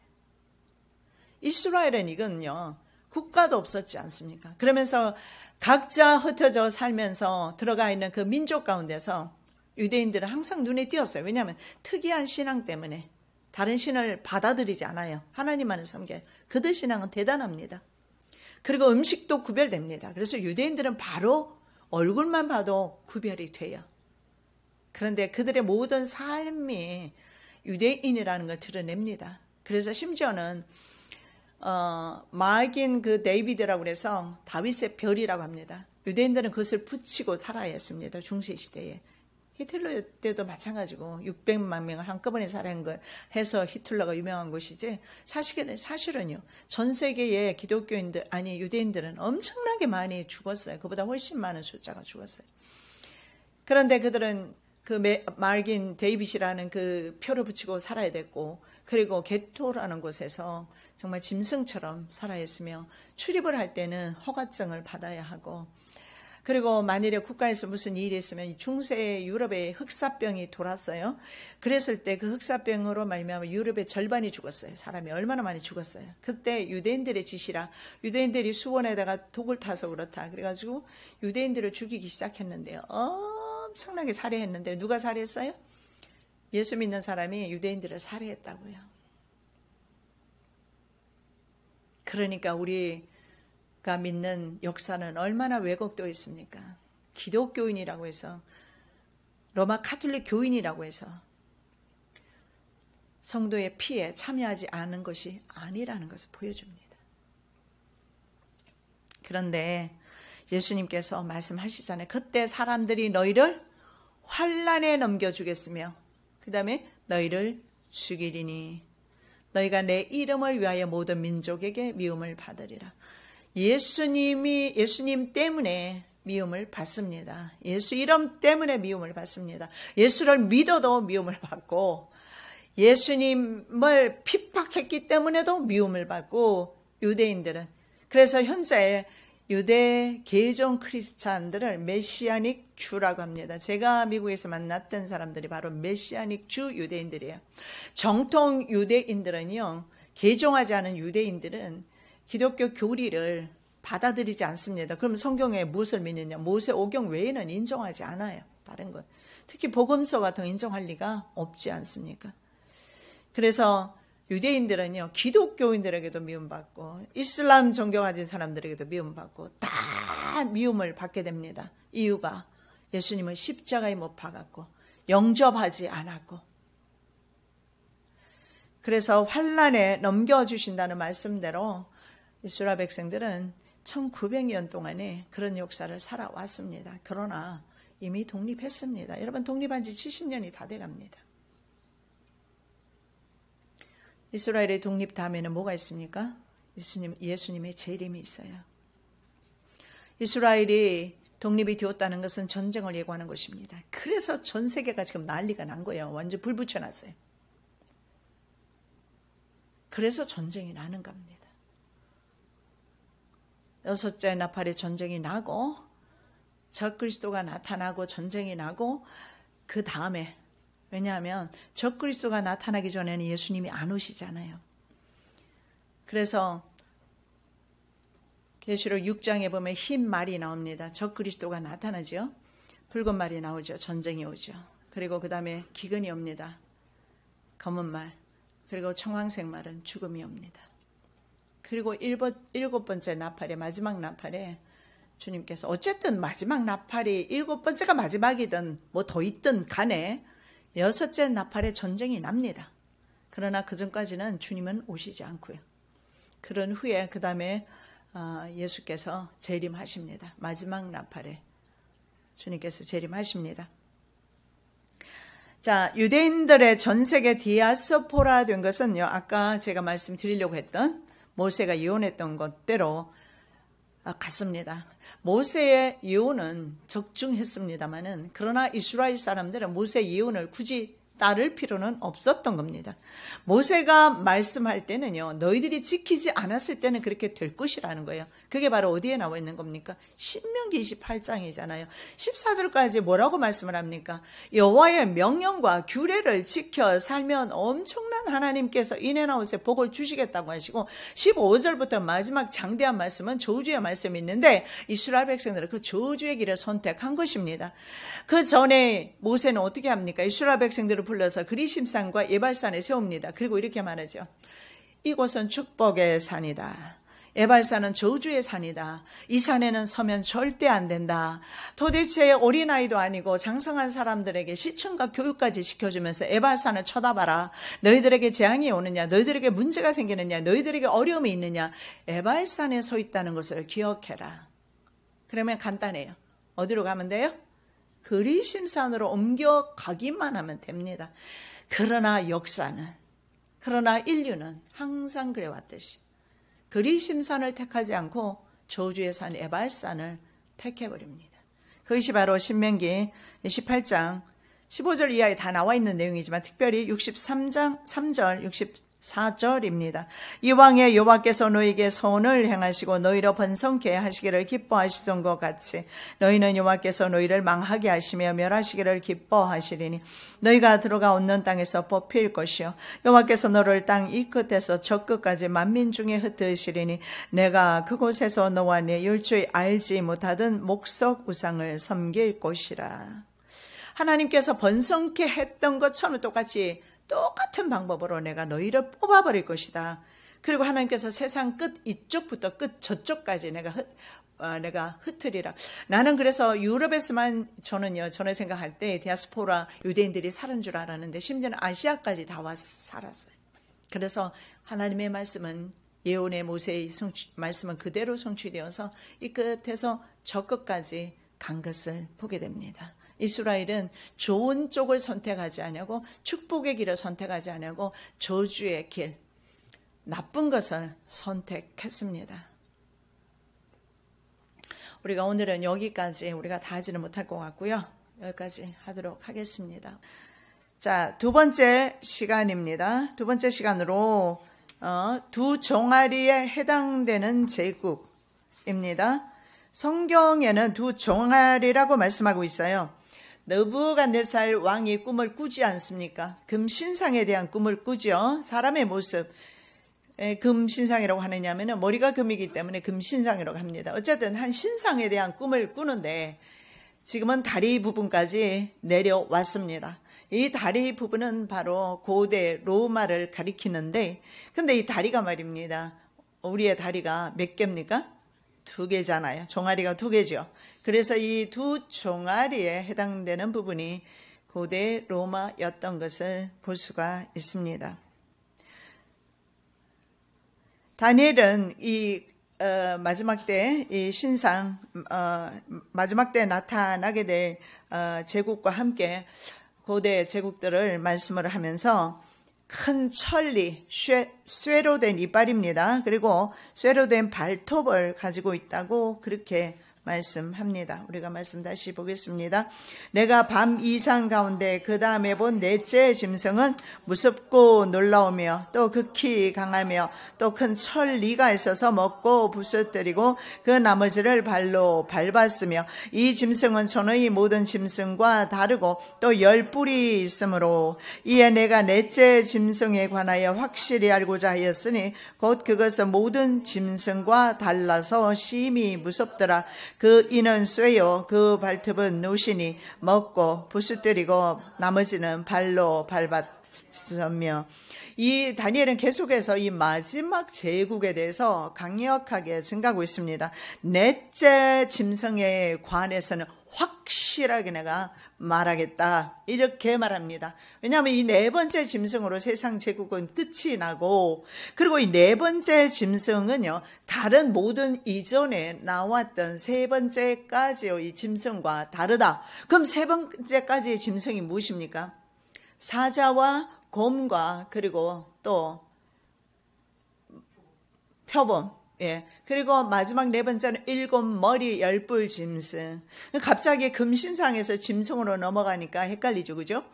이스라엘은 이건요, 국가도 없었지 않습니까? 그러면서 각자 흩어져 살면서 들어가 있는 그 민족 가운데서 유대인들은 항상 눈에 띄었어요. 왜냐하면 특이한 신앙 때문에 다른 신을 받아들이지 않아요. 하나님만을 섬겨요. 그들 신앙은 대단합니다. 그리고 음식도 구별됩니다. 그래서 유대인들은 바로 얼굴만 봐도 구별이 돼요. 그런데 그들의 모든 삶이 유대인이라는 걸 드러냅니다. 그래서 심지어는 마긴 그 데이비드라고 해서 다윗의 별이라고 합니다. 유대인들은 그것을 붙이고 살아야 했습니다. 중세시대에. 히틀러 때도 마찬가지고 600만 명을 한꺼번에 살해한 걸 해서 히틀러가 유명한 것이지, 사실은요, 전 세계의 기독교인들, 아니 유대인들은 엄청나게 많이 죽었어요. 그보다 훨씬 많은 숫자가 죽었어요. 그런데 그들은 그 말긴 데이빗이라는 그 표를 붙이고 살아야 됐고, 그리고 게토라는 곳에서 정말 짐승처럼 살아야 했으며, 출입을 할 때는 허가증을 받아야 하고, 그리고 만일에 국가에서 무슨 일이 있으면 중세 유럽에 흑사병이 돌았어요. 그랬을 때 그 흑사병으로 말미암아 유럽의 절반이 죽었어요. 사람이 얼마나 많이 죽었어요. 그때 유대인들의 짓이라, 유대인들이 수원에다가 독을 타서 그렇다 그래가지고 유대인들을 죽이기 시작했는데요, 엄청나게 살해했는데, 누가 살해했어요? 예수 믿는 사람이 유대인들을 살해했다고요. 그러니까 우리가 믿는 역사는 얼마나 왜곡되어 있습니까? 기독교인이라고 해서, 로마 카톨릭 교인이라고 해서 성도의 피에 참여하지 않은 것이 아니라는 것을 보여줍니다. 그런데 예수님께서 말씀하시잖아요. 그때 사람들이 너희를 환난에 넘겨주겠으며 그 다음에 너희를 죽이리니 너희가 내 이름을 위하여 모든 민족에게 미움을 받으리라. 예수님 때문에 미움을 받습니다. 예수 이름 때문에 미움을 받습니다. 예수를 믿어도 미움을 받고, 예수님을 핍박했기 때문에도 미움을 받고, 유대인들은. 그래서 현재 유대 개종 크리스찬들을 메시아닉 주라고 합니다. 제가 미국에서 만났던 사람들이 바로 메시아닉 주 유대인들이에요. 정통 유대인들은요, 개종하지 않은 유대인들은 기독교 교리를 받아들이지 않습니다. 그럼 성경에 무엇을 믿느냐? 모세오경 외에는 인정하지 않아요. 다른 것. 특히 복음서가 더 인정할 리가 없지 않습니까? 그래서 유대인들은요, 기독교인들에게도 미움받고 이슬람 종교 가진 사람들에게도 미움받고 다 미움을 받게 됩니다. 이유가 예수님을 십자가에 못 박았고 영접하지 않았고, 그래서 환난에 넘겨주신다는 말씀대로 이스라엘 백성들은 1900년 동안에 그런 역사를 살아왔습니다. 그러나 이미 독립했습니다. 여러분, 독립한 지 70년이 다 돼갑니다. 이스라엘의 독립 다음에는 뭐가 있습니까? 예수님의 재림이 있어요. 이스라엘이 독립이 되었다는 것은 전쟁을 예고하는 것입니다. 그래서 전 세계가 지금 난리가 난 거예요. 완전 불 붙여놨어요. 그래서 전쟁이 나는 겁니다. 여섯째 나팔의 전쟁이 나고 적그리스도가 나타나고 전쟁이 나고 그 다음에, 왜냐하면 적그리스도가 나타나기 전에는 예수님이 안 오시잖아요. 그래서 계시록 6장에 보면 흰 말이 나옵니다. 적그리스도가 나타나죠. 붉은 말이 나오죠. 전쟁이 오죠. 그리고 그 다음에 기근이 옵니다. 검은 말. 그리고 청황색 말은 죽음이 옵니다. 그리고 일곱 번째 나팔에, 마지막 나팔에 주님께서 어쨌든 마지막 나팔이 일곱 번째가 마지막이든 뭐 더 있든 간에 여섯째 나팔에 전쟁이 납니다. 그러나 그 전까지는 주님은 오시지 않고요. 그런 후에 그 다음에 예수께서 재림하십니다. 마지막 나팔에 주님께서 재림하십니다. 자, 유대인들의 전 세계 디아스포라 된 것은요, 아까 제가 말씀드리려고 했던 모세가 예언했던 것대로 같습니다. 모세의 예언은 적중했습니다마는, 그러나 이스라엘 사람들은 모세의 예언을 굳이 따를 필요는 없었던 겁니다. 모세가 말씀할 때는요, 너희들이 지키지 않았을 때는 그렇게 될 것이라는 거예요. 그게 바로 어디에 나와 있는 겁니까? 신명기 28장이잖아요. 14절까지 뭐라고 말씀을 합니까? 여호와의 명령과 규례를 지켜 살면 엄청난 하나님께서 인앤아웃에 복을 주시겠다고 하시고, 15절부터 마지막 장대한 말씀은 저주의 말씀이 있는데 이스라엘 백성들은 그 저주의 길을 선택한 것입니다. 그 전에 모세는 어떻게 합니까? 이스라엘 백성들을 불러서 그리심산과 에발산에 세웁니다. 그리고 이렇게 말하죠. 이곳은 축복의 산이다. 에발산은 저주의 산이다. 이 산에는 서면 절대 안 된다. 도대체 어린아이도 아니고 장성한 사람들에게 시청과 교육까지 시켜주면서 에발산을 쳐다봐라. 너희들에게 재앙이 오느냐, 너희들에게 문제가 생기느냐, 너희들에게 어려움이 있느냐, 에발산에 서 있다는 것을 기억해라. 그러면 간단해요. 어디로 가면 돼요? 그리심산으로 옮겨가기만 하면 됩니다. 그러나 역사는, 그러나 인류는 항상 그래왔듯이 그리심산을 택하지 않고 저주의 산 에발산을 택해버립니다. 그것이 바로 신명기 18장 15절 이하에 다 나와 있는 내용이지만 특별히 63장 3절 64절입니다. 이왕에 여호와께서 너희에게 선을 행하시고 너희로 번성케 하시기를 기뻐하시던 것 같이 너희는 여호와께서 너희를 망하게 하시며 멸하시기를 기뻐하시리니 너희가 들어가 얻는 땅에서 뽑힐 것이요 여호와께서 너를 땅 이 끝에서 저 끝까지 만민 중에 흩으시리니 내가 그곳에서 너와 네 열조에 알지 못하던 목석 우상을 섬길 것이라. 하나님께서 번성케 했던 것처럼 똑같은 방법으로 내가 너희를 뽑아버릴 것이다. 그리고 하나님께서 세상 끝 이쪽부터 끝 저쪽까지 내가 흩으리라. 나는 그래서 유럽에서만 전에 생각할 때 디아스포라 유대인들이 사는 줄 알았는데 심지어는 아시아까지 다 와서 살았어요. 그래서 하나님의 말씀은, 예언의 모세의 말씀은 그대로 성취되어서 이 끝에서 저 끝까지 간 것을 보게 됩니다. 이스라엘은 좋은 쪽을 선택하지 않고 축복의 길을 선택하지 않고 저주의 길, 나쁜 것을 선택했습니다. 우리가 오늘은 여기까지 우리가 다 하지는 못할 것 같고요. 여기까지 하도록 하겠습니다. 자, 두 번째 시간입니다. 두 번째 시간으로 두 종아리에 해당되는 제국입니다. 성경에는 두 종아리라고 말씀하고 있어요. 느부갓네살 왕이 꿈을 꾸지 않습니까? 금신상에 대한 꿈을 꾸죠. 사람의 모습, 금신상이라고 하느냐면 머리가 금이기 때문에 금신상이라고 합니다. 어쨌든 한 신상에 대한 꿈을 꾸는데 지금은 다리 부분까지 내려왔습니다. 이 다리 부분은 바로 고대 로마를 가리키는데, 근데 이 다리가 말입니다. 우리의 다리가 몇 개입니까? 2개잖아요. 종아리가 2개죠. 그래서 이 두 종아리에 해당되는 부분이 고대 로마였던 것을 볼 수가 있습니다. 다니엘은 이 마지막 때 이 신상, 마지막 때 나타나게 될 제국과 함께 고대 제국들을 말씀을 하면서 큰 천리, 쇠로 된 이빨입니다. 그리고 쇠로 된 발톱을 가지고 있다고 그렇게 말씀합니다. 우리가 말씀 다시 보겠습니다. 내가 밤 이상 가운데 그 다음에 본 넷째 짐승은 무섭고 놀라우며 또 극히 강하며 또 큰 천리가 있어서 먹고 부서뜨리고 그 나머지를 발로 밟았으며 이 짐승은 전의 모든 짐승과 다르고 또 10뿔이 있으므로 이에 내가 넷째 짐승에 관하여 확실히 알고자 하였으니 곧 그것은 모든 짐승과 달라서 심히 무섭더라. 그 이는 쇠요 그 발톱은 노시니 먹고 부수뜨리고 나머지는 발로 밟았으며. 이 다니엘은 계속해서 이 마지막 제국에 대해서 강력하게 증가하고 있습니다. 넷째 짐승에 관해서는 확실하게 내가 말하겠다, 이렇게 말합니다. 왜냐하면 이 네 번째 짐승으로 세상 제국은 끝이 나고, 그리고 이 네 번째 짐승은요 다른 모든 이전에 나왔던 세 번째까지의 이 짐승과 다르다. 그럼 세 번째까지의 짐승이 무엇입니까? 사자와 곰과 그리고 또 표범, 그리고 마지막 네 번째는 7머리 10뿔 짐승. 갑자기 금신상에서 짐승으로 넘어가니까 헷갈리죠, 그죠?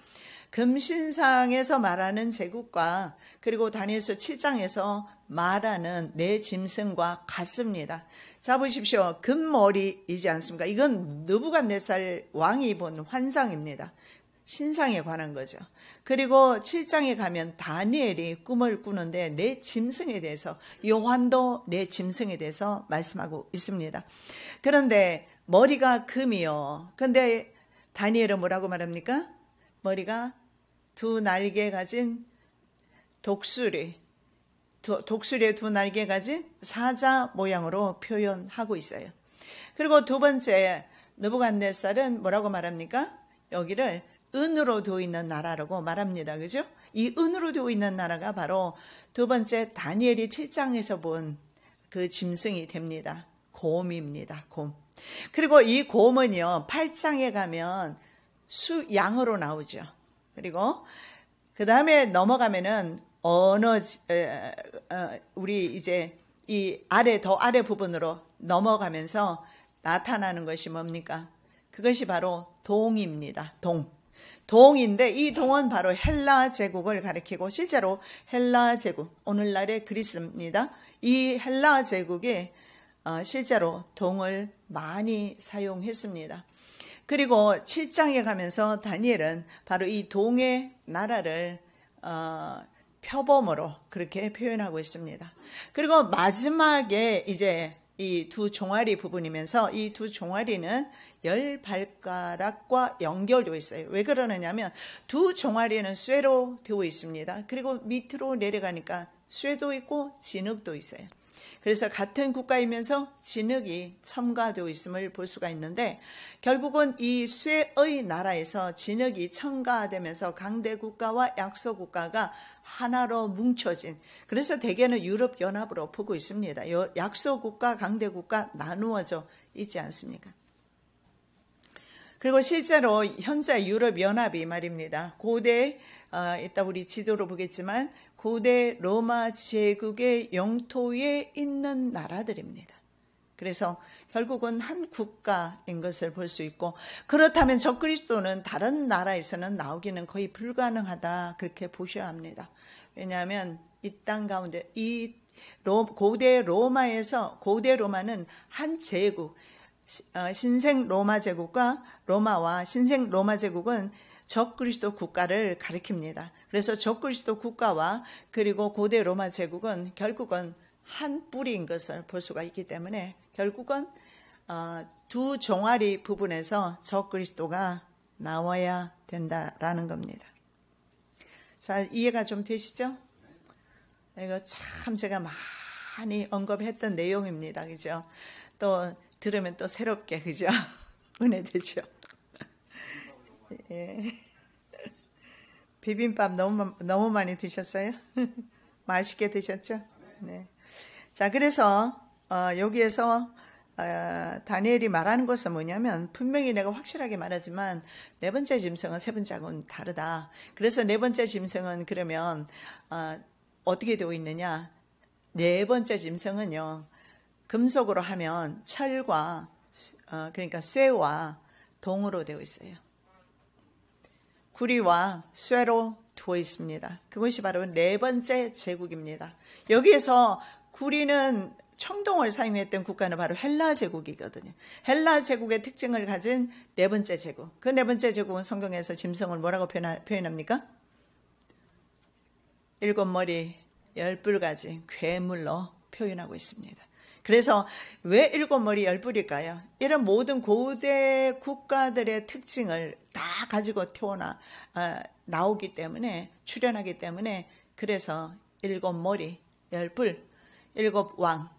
금신상에서 말하는 제국과 그리고 다니엘서 7장에서 말하는 네 짐승과 같습니다. 자, 보십시오. 금머리이지 않습니까? 이건 느부갓네살 왕이 본 환상입니다. 신상에 관한 거죠. 그리고 7장에 가면 다니엘이 꿈을 꾸는데 네 짐승에 대해서, 요한도 네 짐승에 대해서 말씀하고 있습니다. 그런데 머리가 금이요. 근데 다니엘은 뭐라고 말합니까? 머리가 두 날개 가진 독수리의 두 날개 가진 사자 모양으로 표현하고 있어요. 그리고 두 번째 느부갓네살은 뭐라고 말합니까? 여기를 은으로 되어 있는 나라라고 말합니다. 그죠? 이 은으로 되어 있는 나라가 바로 두 번째 다니엘이 7장에서 본 그 짐승이 됩니다. 곰입니다. 곰. 그리고 이 곰은요 8장에 가면 양으로 나오죠. 그리고 그 다음에 넘어가면은 우리 이제 이 더 아래 부분으로 넘어가면서 나타나는 것이 뭡니까? 그것이 바로 동입니다. 동인데 이 동은 바로 헬라 제국을 가리키고, 실제로 헬라 제국, 오늘날의 그리스입니다. 이 헬라 제국이 실제로 동을 많이 사용했습니다. 그리고 7장에 가면서 다니엘은 바로 이 동의 나라를 표범으로 그렇게 표현하고 있습니다. 그리고 마지막에 이제 이 두 종아리 부분이면서 이 두 종아리는 10발가락과 연결되어 있어요. 왜 그러느냐면 두 종아리는 쇠로 되어 있습니다. 그리고 밑으로 내려가니까 쇠도 있고 진흙도 있어요. 그래서 같은 국가이면서 진흙이 첨가되어 있음을 볼 수가 있는데, 결국은 이 쇠의 나라에서 진흙이 첨가되면서 강대국가와 약소국가가 하나로 뭉쳐진, 그래서 대개는 유럽연합으로 보고 있습니다. 약소국가, 강대국가 나누어져 있지 않습니까? 그리고 실제로 현재 유럽연합이 말입니다. 고대, 이따 우리 지도로 보겠지만 고대 로마 제국의 영토에 있는 나라들입니다. 그래서 결국은 한 국가인 것을 볼 수 있고, 그렇다면 적그리스도는 다른 나라에서는 나오기는 거의 불가능하다, 그렇게 보셔야 합니다. 왜냐하면 이 땅 가운데 이 고대 로마는 한 제국, 신생 로마 제국과 로마와 신생 로마 제국은 적그리스도 국가를 가리킵니다. 그래서 적그리스도 국가와 그리고 고대 로마 제국은 결국은 한 뿌리인 것을 볼 수가 있기 때문에 결국은 두 종아리 부분에서 적그리스도가 나와야 된다라는 겁니다. 자, 이해가 좀 되시죠? 이거 참 제가 많이 언급했던 내용입니다. 그죠? 또 들으면 또 새롭게, 그죠? 은혜되죠? 예. 비빔밥 너무 많이 드셨어요? 맛있게 드셨죠? 네. 자, 그래서 여기에서 다니엘이 말하는 것은 뭐냐면, 분명히 내가 확실하게 말하지만 네 번째 짐승은 세 번째하고는 다르다. 그래서 네 번째 짐승은 그러면 어떻게 되어 있느냐? 네 번째 짐승은요, 금속으로 하면 철과 그러니까 쇠와 동으로 되어 있어요. 구리와 쇠로 되어 있습니다. 그것이 바로 네 번째 제국입니다. 여기에서 구리는 청동을 사용했던 국가는 바로 헬라 제국이거든요. 헬라 제국의 특징을 가진 네 번째 제국. 그 네 번째 제국은 성경에서 짐승을 뭐라고 표현합니까? 7머리 10뿔 괴물로 표현하고 있습니다. 그래서 왜 7머리 10뿔일까요? 이런 모든 고대 국가들의 특징을 다 가지고 나오기 때문에, 출현하기 때문에, 그래서 7머리 10뿔, 7왕,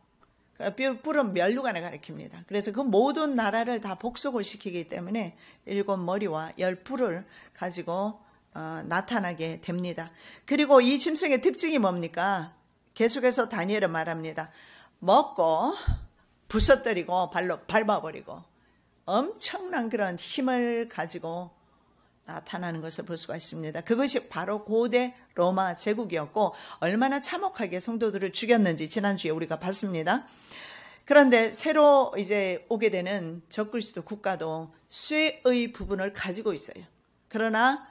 뿔은 멸류관을 가리킵니다. 그래서 그 모든 나라를 다 복속을 시키기 때문에 7머리와 10뿔을 가지고 나타나게 됩니다. 그리고 이 짐승의 특징이 뭡니까? 계속해서 다니엘은 말합니다. 먹고 부서뜨리고 발로 밟아버리고 엄청난 그런 힘을 가지고 나타나는 것을 볼 수가 있습니다. 그것이 바로 고대 로마 제국이었고 얼마나 참혹하게 성도들을 죽였는지 지난주에 우리가 봤습니다. 그런데 새로 이제 오게 되는 적그리스도 국가도 쇠의 부분을 가지고 있어요. 그러나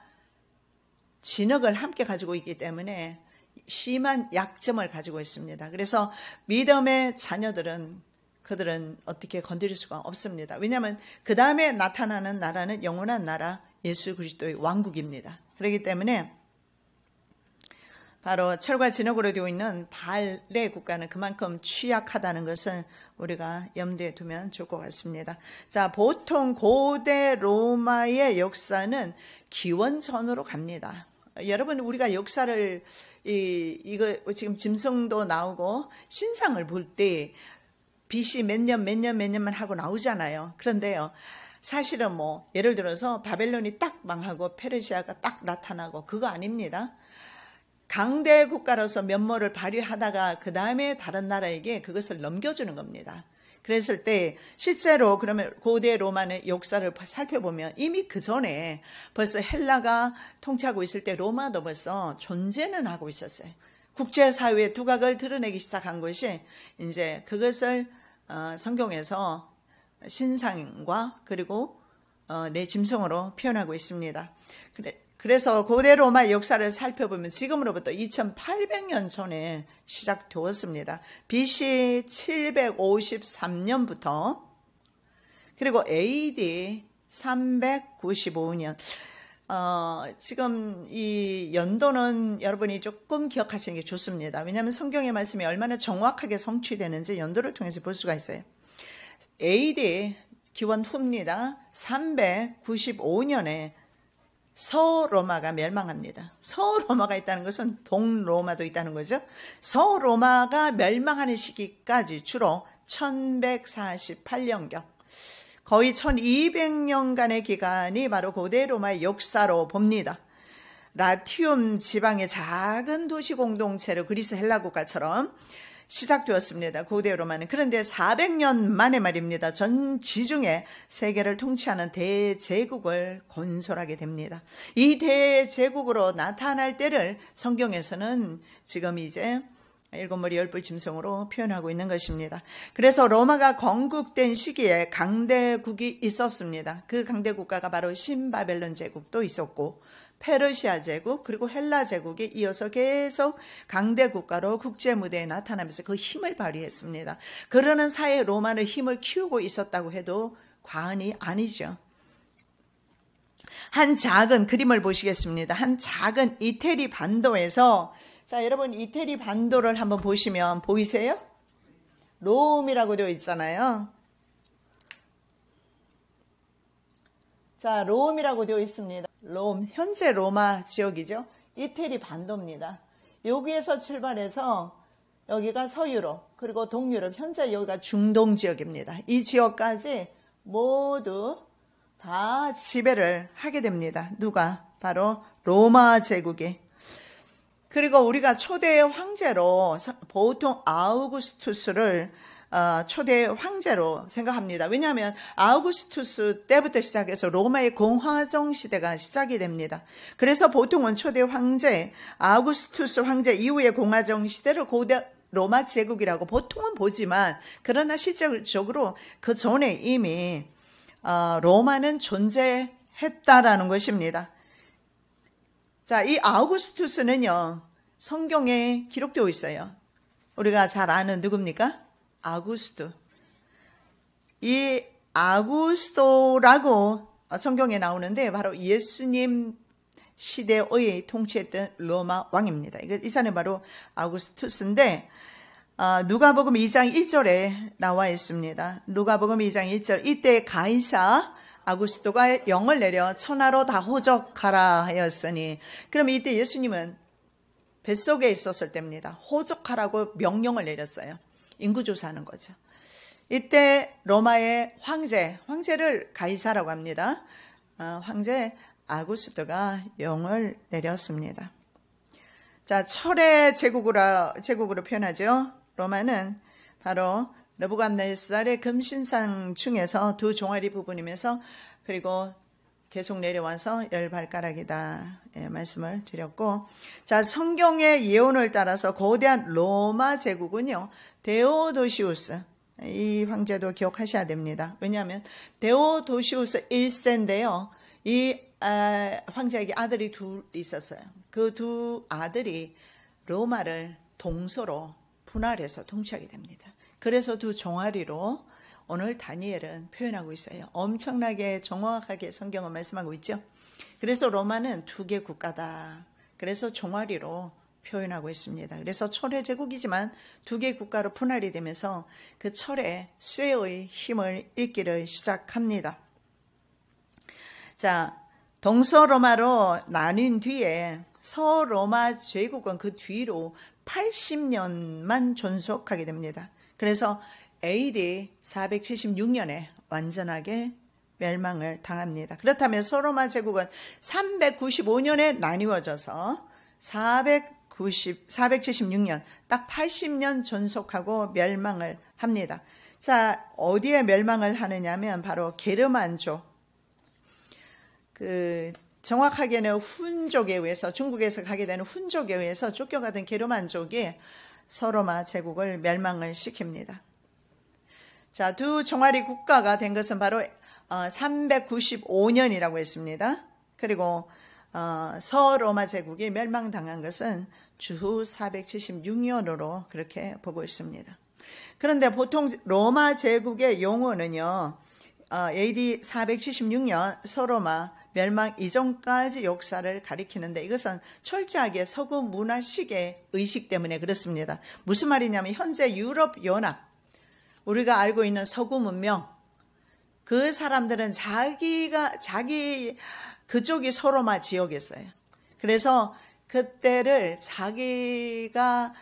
진흙을 함께 가지고 있기 때문에 심한 약점을 가지고 있습니다. 그래서 믿음의 자녀들은 그들은 어떻게 건드릴 수가 없습니다. 왜냐하면 그 다음에 나타나는 나라는 영원한 나라 예수 그리스도의 왕국입니다. 그렇기 때문에 바로 철과 진흙으로 되어 있는 바알의 국가는 그만큼 취약하다는 것을 우리가 염두에 두면 좋을 것 같습니다. 자, 보통 고대 로마의 역사는 기원전으로 갑니다. 여러분, 우리가 역사를 이거 지금 짐승도 나오고 신상을 볼 때 BC 몇 년만 하고 나오잖아요. 그런데요, 사실은 뭐 예를 들어서 바벨론이 딱 망하고 페르시아가 딱 나타나고 그거 아닙니다. 강대 국가로서 면모를 발휘하다가 그 다음에 다른 나라에게 그것을 넘겨주는 겁니다. 그랬을 때 실제로 그러면 고대 로마의 역사를 살펴보면 이미 그 전에 벌써 헬라가 통치하고 있을 때 로마도 벌써 존재는 하고 있었어요. 국제사회의 두각을 드러내기 시작한 것이 이제 그것을 성경에서 신상과 그리고 내 짐승으로 표현하고 있습니다. 그래서 고대 로마 역사를 살펴보면 지금으로부터 2800년 전에 시작되었습니다. BC 753년부터 그리고 AD 395년. 지금 이 연도는 여러분이 조금 기억하시는 게 좋습니다. 왜냐하면 성경의 말씀이 얼마나 정확하게 성취되는지 연도를 통해서 볼 수가 있어요. AD 기원 후입니다. 395년에 서로마가 멸망합니다. 서로마가 있다는 것은 동로마도 있다는 거죠. 서로마가 멸망하는 시기까지 주로 1148년경, 거의 1200년간의 기간이 바로 고대 로마의 역사로 봅니다. 라티움 지방의 작은 도시 공동체로 그리스 헬라 국가처럼 시작되었습니다. 고대 로마는. 그런데 400년 만에 말입니다. 전 지중해 세계를 통치하는 대제국을 건설하게 됩니다. 이 대제국으로 나타날 때를 성경에서는 지금 이제 7머리 10뿔 짐승으로 표현하고 있는 것입니다. 그래서 로마가 건국된 시기에 강대국이 있었습니다. 그 강대국가가 바로 신바벨론 제국도 있었고 페르시아 제국 그리고 헬라 제국이 이어서 계속 강대 국가로 국제 무대에 나타나면서 그 힘을 발휘했습니다. 그러는 사이에 로마는 힘을 키우고 있었다고 해도 과언이 아니죠. 한 작은 그림을 보시겠습니다. 한 작은 이태리 반도에서, 자, 여러분 이태리 반도를 한번 보시면 보이세요? 롬이라고 되어 있잖아요. 자, 롬이라고 되어 있습니다. 롬, 현재 로마 지역이죠. 이태리 반도입니다. 여기에서 출발해서 여기가 서유럽, 그리고 동유럽, 현재 여기가 중동 지역입니다. 이 지역까지 모두 다 지배를 하게 됩니다. 누가? 바로 로마 제국이. 그리고 우리가 초대 황제로 보통 아우구스투스를 초대 황제로 생각합니다. 왜냐하면 아우구스투스 때부터 시작해서 로마의 공화정 시대가 시작이 됩니다. 그래서 보통은 초대 황제, 아우구스투스 황제 이후의 공화정 시대를 고대 로마 제국이라고 보통은 보지만 그러나 실질적으로 그 전에 이미 로마는 존재했다라는 것입니다. 자, 이 아우구스투스는요, 성경에 기록되어 있어요. 우리가 잘 아는 누굽니까? 아구스도. 이 아구스도라고 성경에 나오는데 바로 예수님 시대의 통치했던 로마 왕입니다. 이 사람이 바로 아구스투스인데 누가복음 2장 1절에 나와 있습니다. 누가복음 2장 1절, 이때 가이사 아구스도가 영을 내려 천하로 다 호적하라 하였으니, 그럼 이때 예수님은 뱃속에 있었을 때입니다. 호적하라고 명령을 내렸어요. 인구조사하는 거죠. 이때 로마의 황제를 가이사라고 합니다. 황제 아구스도가 영을 내렸습니다. 자, 철의 제국으로 표현하죠. 로마는 바로 느부갓네살의 금신상 중에서 두 종아리 부분이면서, 그리고 계속 내려와서 열 발가락이다, 말씀을 드렸고, 자, 성경의 예언을 따라서 거대한 로마 제국은요, 데오도시우스, 이 황제도 기억하셔야 됩니다. 왜냐하면 데오도시우스 1세인데요, 이 황제에게 아들이 둘 있었어요. 그 두 아들이 로마를 동서로 분할해서 통치하게 됩니다. 그래서 두 종아리로 오늘 다니엘은 표현하고 있어요. 엄청나게 정확하게 성경은 말씀하고 있죠. 그래서 로마는 두 개 국가다. 그래서 종아리로 표현하고 있습니다. 그래서 철의 제국이지만 두 개 국가로 분할이 되면서 그 철의 쇠의 힘을 잃기를 시작합니다. 자, 동서로마로 나뉜 뒤에 서로마 제국은 그 뒤로 80년만 존속하게 됩니다. 그래서 AD 476년에 완전하게 멸망을 당합니다. 그렇다면 서로마 제국은 395년에 나뉘어져서 476년, 딱 80년 존속하고 멸망을 합니다. 자, 어디에 멸망을 하느냐면 바로 게르만족, 정확하게는 훈족에 의해서, 중국에서 가게 되는 훈족에 의해서 쫓겨가던 게르만족이 서로마 제국을 멸망을 시킵니다. 자, 두 종아리 국가가 된 것은 바로 395년이라고 했습니다. 그리고 서로마 제국이 멸망당한 것은 주후 476년으로 그렇게 보고 있습니다. 그런데 보통 로마 제국의 용어는요, AD 476년 서로마 멸망 이전까지 역사를 가리키는데, 이것은 철저하게 서구 문화식의 의식 때문에 그렇습니다. 무슨 말이냐면 현재 유럽 연합, 우리가 알고 있는 서구 문명, 그 사람들은 자기 그쪽이 서로마 지역이었어요. 그래서 그때를 자기가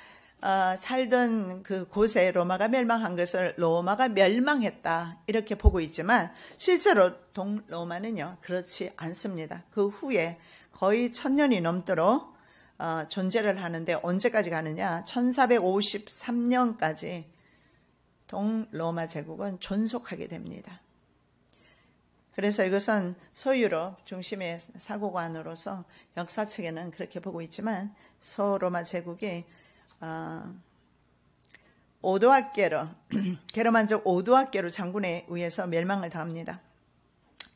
살던 그 곳에 로마가 멸망한 것을 로마가 멸망했다, 이렇게 보고 있지만 실제로 동로마는요 그렇지 않습니다. 그 후에 거의 1000년이 넘도록 존재를 하는데, 언제까지 가느냐, 1453년까지 동로마 제국은 존속하게 됩니다. 그래서 이것은 서유럽 중심의 사고관으로서 역사책에는 그렇게 보고 있지만, 서로마 제국이 오도아케르, 게르만족 오도아케르 장군에 의해서 멸망을 당합니다.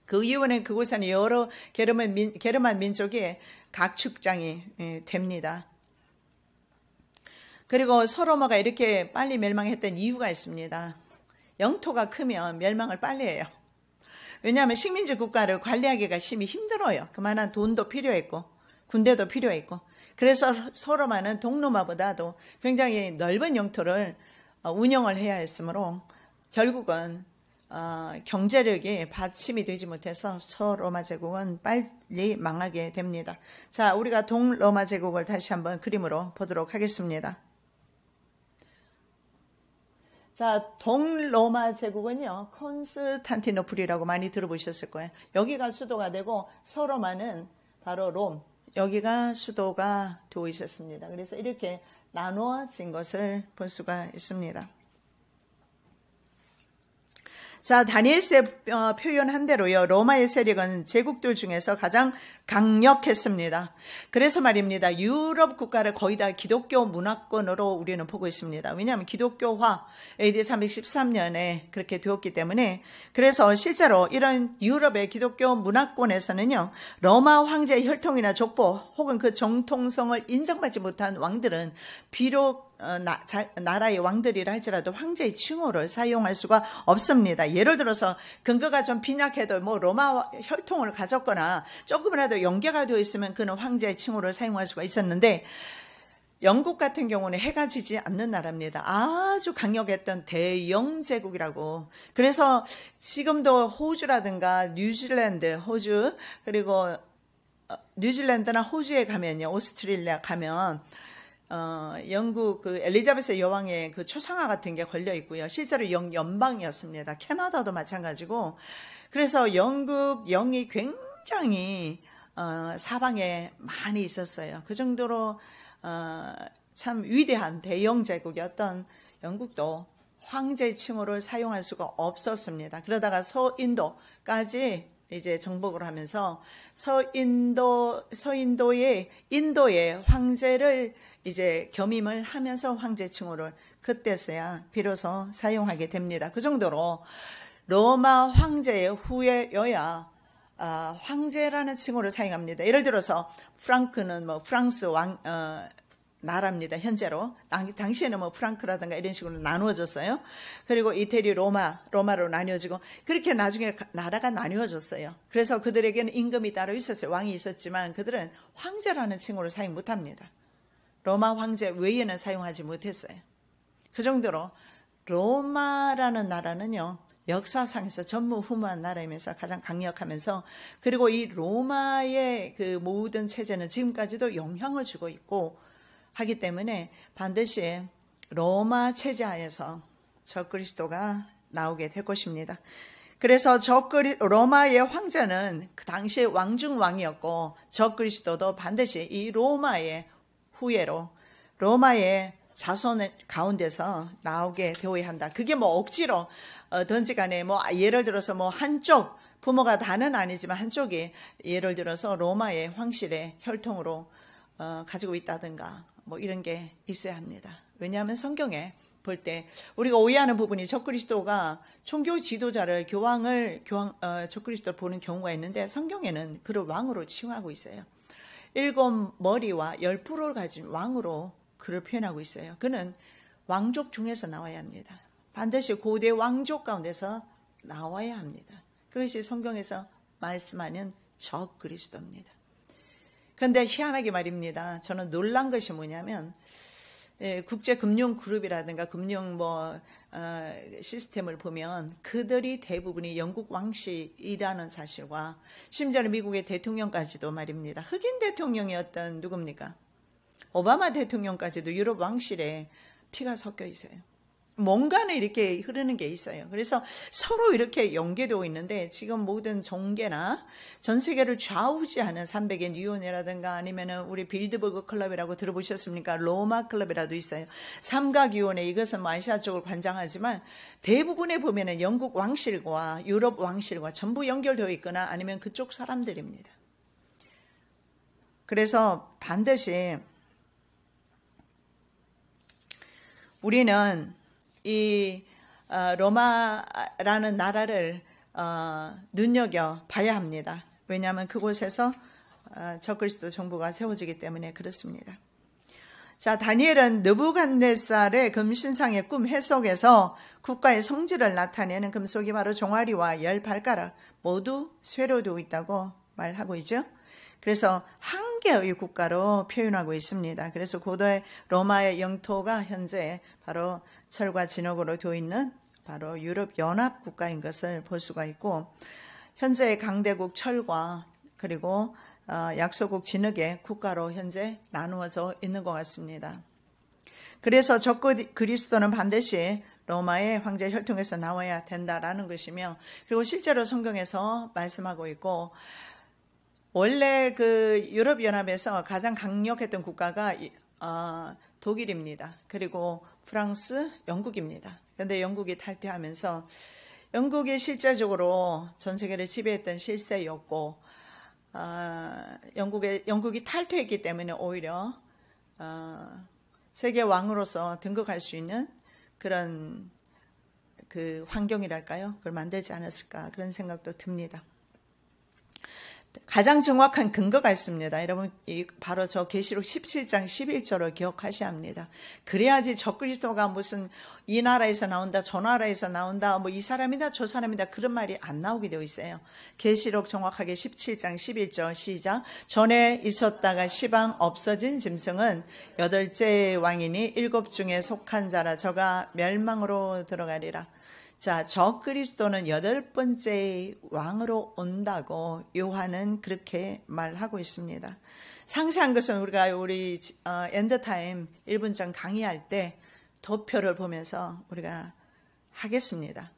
그 이후에는 그곳에는 여러 게르만 민족의 각축장이 됩니다. 그리고 서로마가 이렇게 빨리 멸망했던 이유가 있습니다. 영토가 크면 멸망을 빨리 해요. 왜냐하면 식민지 국가를 관리하기가 심히 힘들어요. 그만한 돈도 필요했고 군대도 필요했고. 그래서 서로마는 동로마보다도 굉장히 넓은 영토를 운영을 해야 했으므로 결국은 경제력이 받침이 되지 못해서 서로마 제국은 빨리 망하게 됩니다. 자, 우리가 동로마 제국을 다시 한번 그림으로 보도록 하겠습니다. 자, 동로마 제국은요, 콘스탄티노플이라고 많이 들어보셨을 거예요. 여기가 수도가 되고 서로마는 바로 롬, 여기가 수도가 되어 있었습니다. 그래서 이렇게 나누어진 것을 볼 수가 있습니다. 자, 다니엘서에 표현한 대로요, 로마의 세력은 제국들 중에서 가장 강력했습니다. 그래서 말입니다, 유럽 국가를 거의 다 기독교 문화권으로 우리는 보고 있습니다. 왜냐하면 기독교화 AD 313년에 그렇게 되었기 때문에. 그래서 실제로 이런 유럽의 기독교 문화권에서는요, 로마 황제의 혈통이나 족보 혹은 그 정통성을 인정받지 못한 왕들은 비록 나라의 왕들이라 할지라도 황제의 칭호를 사용할 수가 없습니다. 예를 들어서 근거가 좀 빈약해도 뭐 로마 혈통을 가졌거나 조금이라도 연계가 되어 있으면 그는 황제의 칭호를 사용할 수가 있었는데, 영국 같은 경우는 해가 지지 않는 나라입니다. 아주 강력했던 대영 제국이라고. 그래서 지금도 호주라든가 뉴질랜드, 호주, 그리고 뉴질랜드나 호주에 가면요, 오스트레일리아 가면 영국 그 엘리자베스 여왕의 그 초상화 같은 게 걸려 있고요. 실제로 연방이었습니다. 캐나다도 마찬가지고. 그래서 영국 영이 굉장히 사방에 많이 있었어요. 그 정도로 참 위대한 대영 제국이었던 영국도 황제의 칭호를 사용할 수가 없었습니다. 그러다가 서인도까지 이제 정복을 하면서 인도의 황제를 이제 겸임을 하면서 황제 칭호를 그때서야 비로소 사용하게 됩니다. 그 정도로 로마 황제의 후예여야 황제라는 칭호를 사용합니다. 예를 들어서 프랑크는 뭐 프랑스 나라입니다. 현재로. 당시에는 뭐 프랑크라든가 이런 식으로 나누어졌어요. 그리고 이태리 로마로 나뉘어지고, 그렇게 나중에 나라가 나뉘어졌어요. 그래서 그들에게는 임금이 따로 있었어요. 왕이 있었지만 그들은 황제라는 칭호를 사용 못합니다. 로마 황제 외에는 사용하지 못했어요. 그 정도로 로마라는 나라는요, 역사상에서 전무후무한 나라이면서 가장 강력하면서, 그리고 이 로마의 그 모든 체제는 지금까지도 영향을 주고 있고 하기 때문에 반드시 로마 체제 하에서 적그리스도가 나오게 될 것입니다. 그래서 로마의 황제는 그 당시에 왕중왕이었고, 적그리스도도 반드시 이 로마의 후예로 로마의 자손 가운데서 나오게 되어야 한다. 그게 뭐 억지로 든지 간에 뭐 예를 들어서 뭐 한쪽 부모가 다는 아니지만 한쪽이 예를 들어서 로마의 황실의 혈통으로 가지고 있다든가 뭐 이런 게 있어야 합니다. 왜냐하면 성경에 볼 때 우리가 오해하는 부분이 적그리스도가 종교 지도자를 적그리스도를 보는 경우가 있는데, 성경에는 그를 왕으로 칭하고 있어요. 7머리와 10뿔을 가진 왕으로 그를 표현하고 있어요. 그는 왕족 중에서 나와야 합니다. 반드시 고대 왕족 가운데서 나와야 합니다. 그것이 성경에서 말씀하는 적그리스도입니다. 그런데 희한하게 말입니다. 저는 놀란 것이 뭐냐면, 국제금융그룹이라든가 금융 시스템을 보면 그들이 대부분이 영국 왕실이라는 사실과, 심지어는 미국의 대통령까지도 말입니다. 흑인 대통령이었던 누굽니까? 오바마 대통령까지도 유럽 왕실에 피가 섞여 있어요. 뭔가는 이렇게 흐르는 게 있어요. 그래서 서로 이렇게 연계되어 있는데, 지금 모든 정계나 전 세계를 좌우지하는 300의 위원회라든가 아니면은 우리 빌드버그 클럽이라고 들어보셨습니까? 로마 클럽이라도 있어요. 삼각위원회, 이것은 아시아 쪽을 관장하지만 대부분에 보면은 영국 왕실과 유럽 왕실과 전부 연결되어 있거나 아니면 그쪽 사람들입니다. 그래서 반드시 우리는 이 로마라는 나라를 눈여겨봐야 합니다. 왜냐하면 그곳에서 적그리스도 정부가 세워지기 때문에 그렇습니다. 자, 다니엘은 느부갓네살의 금신상의 꿈 해석에서 국가의 성질을 나타내는 금속이 바로 종아리와 10발가락 모두 쇠로 있다고 말하고 있죠. 그래서 한 개의 국가로 표현하고 있습니다. 그래서 고대 로마의 영토가 현재 바로 철과 진흙으로 되어 있는 바로 유럽 연합 국가인 것을 볼 수가 있고, 현재 강대국 철과 그리고 약소국 진흙의 국가로 현재 나누어져 있는 것 같습니다. 그래서 적그리스도는 반드시 로마의 황제 혈통에서 나와야 된다라는 것이며, 그리고 실제로 성경에서 말씀하고 있고, 원래 그 유럽 연합에서 가장 강력했던 국가가 독일입니다. 그리고 프랑스, 영국입니다. 그런데 영국이 탈퇴하면서 영국이 실제적으로 전 세계를 지배했던 실세였고, 영국이 탈퇴했기 때문에 오히려 세계 왕으로서 등극할 수 있는 그런 그 환경이랄까요? 그걸 만들지 않았을까 그런 생각도 듭니다. 가장 정확한 근거가 있습니다. 여러분, 바로 저 계시록 17장 11절을 기억하셔야 합니다. 그래야지 적그리스도가 무슨 이 나라에서 나온다, 저 나라에서 나온다, 뭐 이 사람이다, 저 사람이다 그런 말이 안 나오게 되어 있어요. 계시록 정확하게 17장 11절 시작. 전에 있었다가 시방 없어진 짐승은 8째 왕이니 7 중에 속한 자라. 저가 멸망으로 들어가리라. 자, 적그리스도는 8번째 왕으로 온다고 요한은 그렇게 말하고 있습니다. 상세한 것은 우리 엔드타임 1분장 강의할 때 도표를 보면서 우리가 하겠습니다.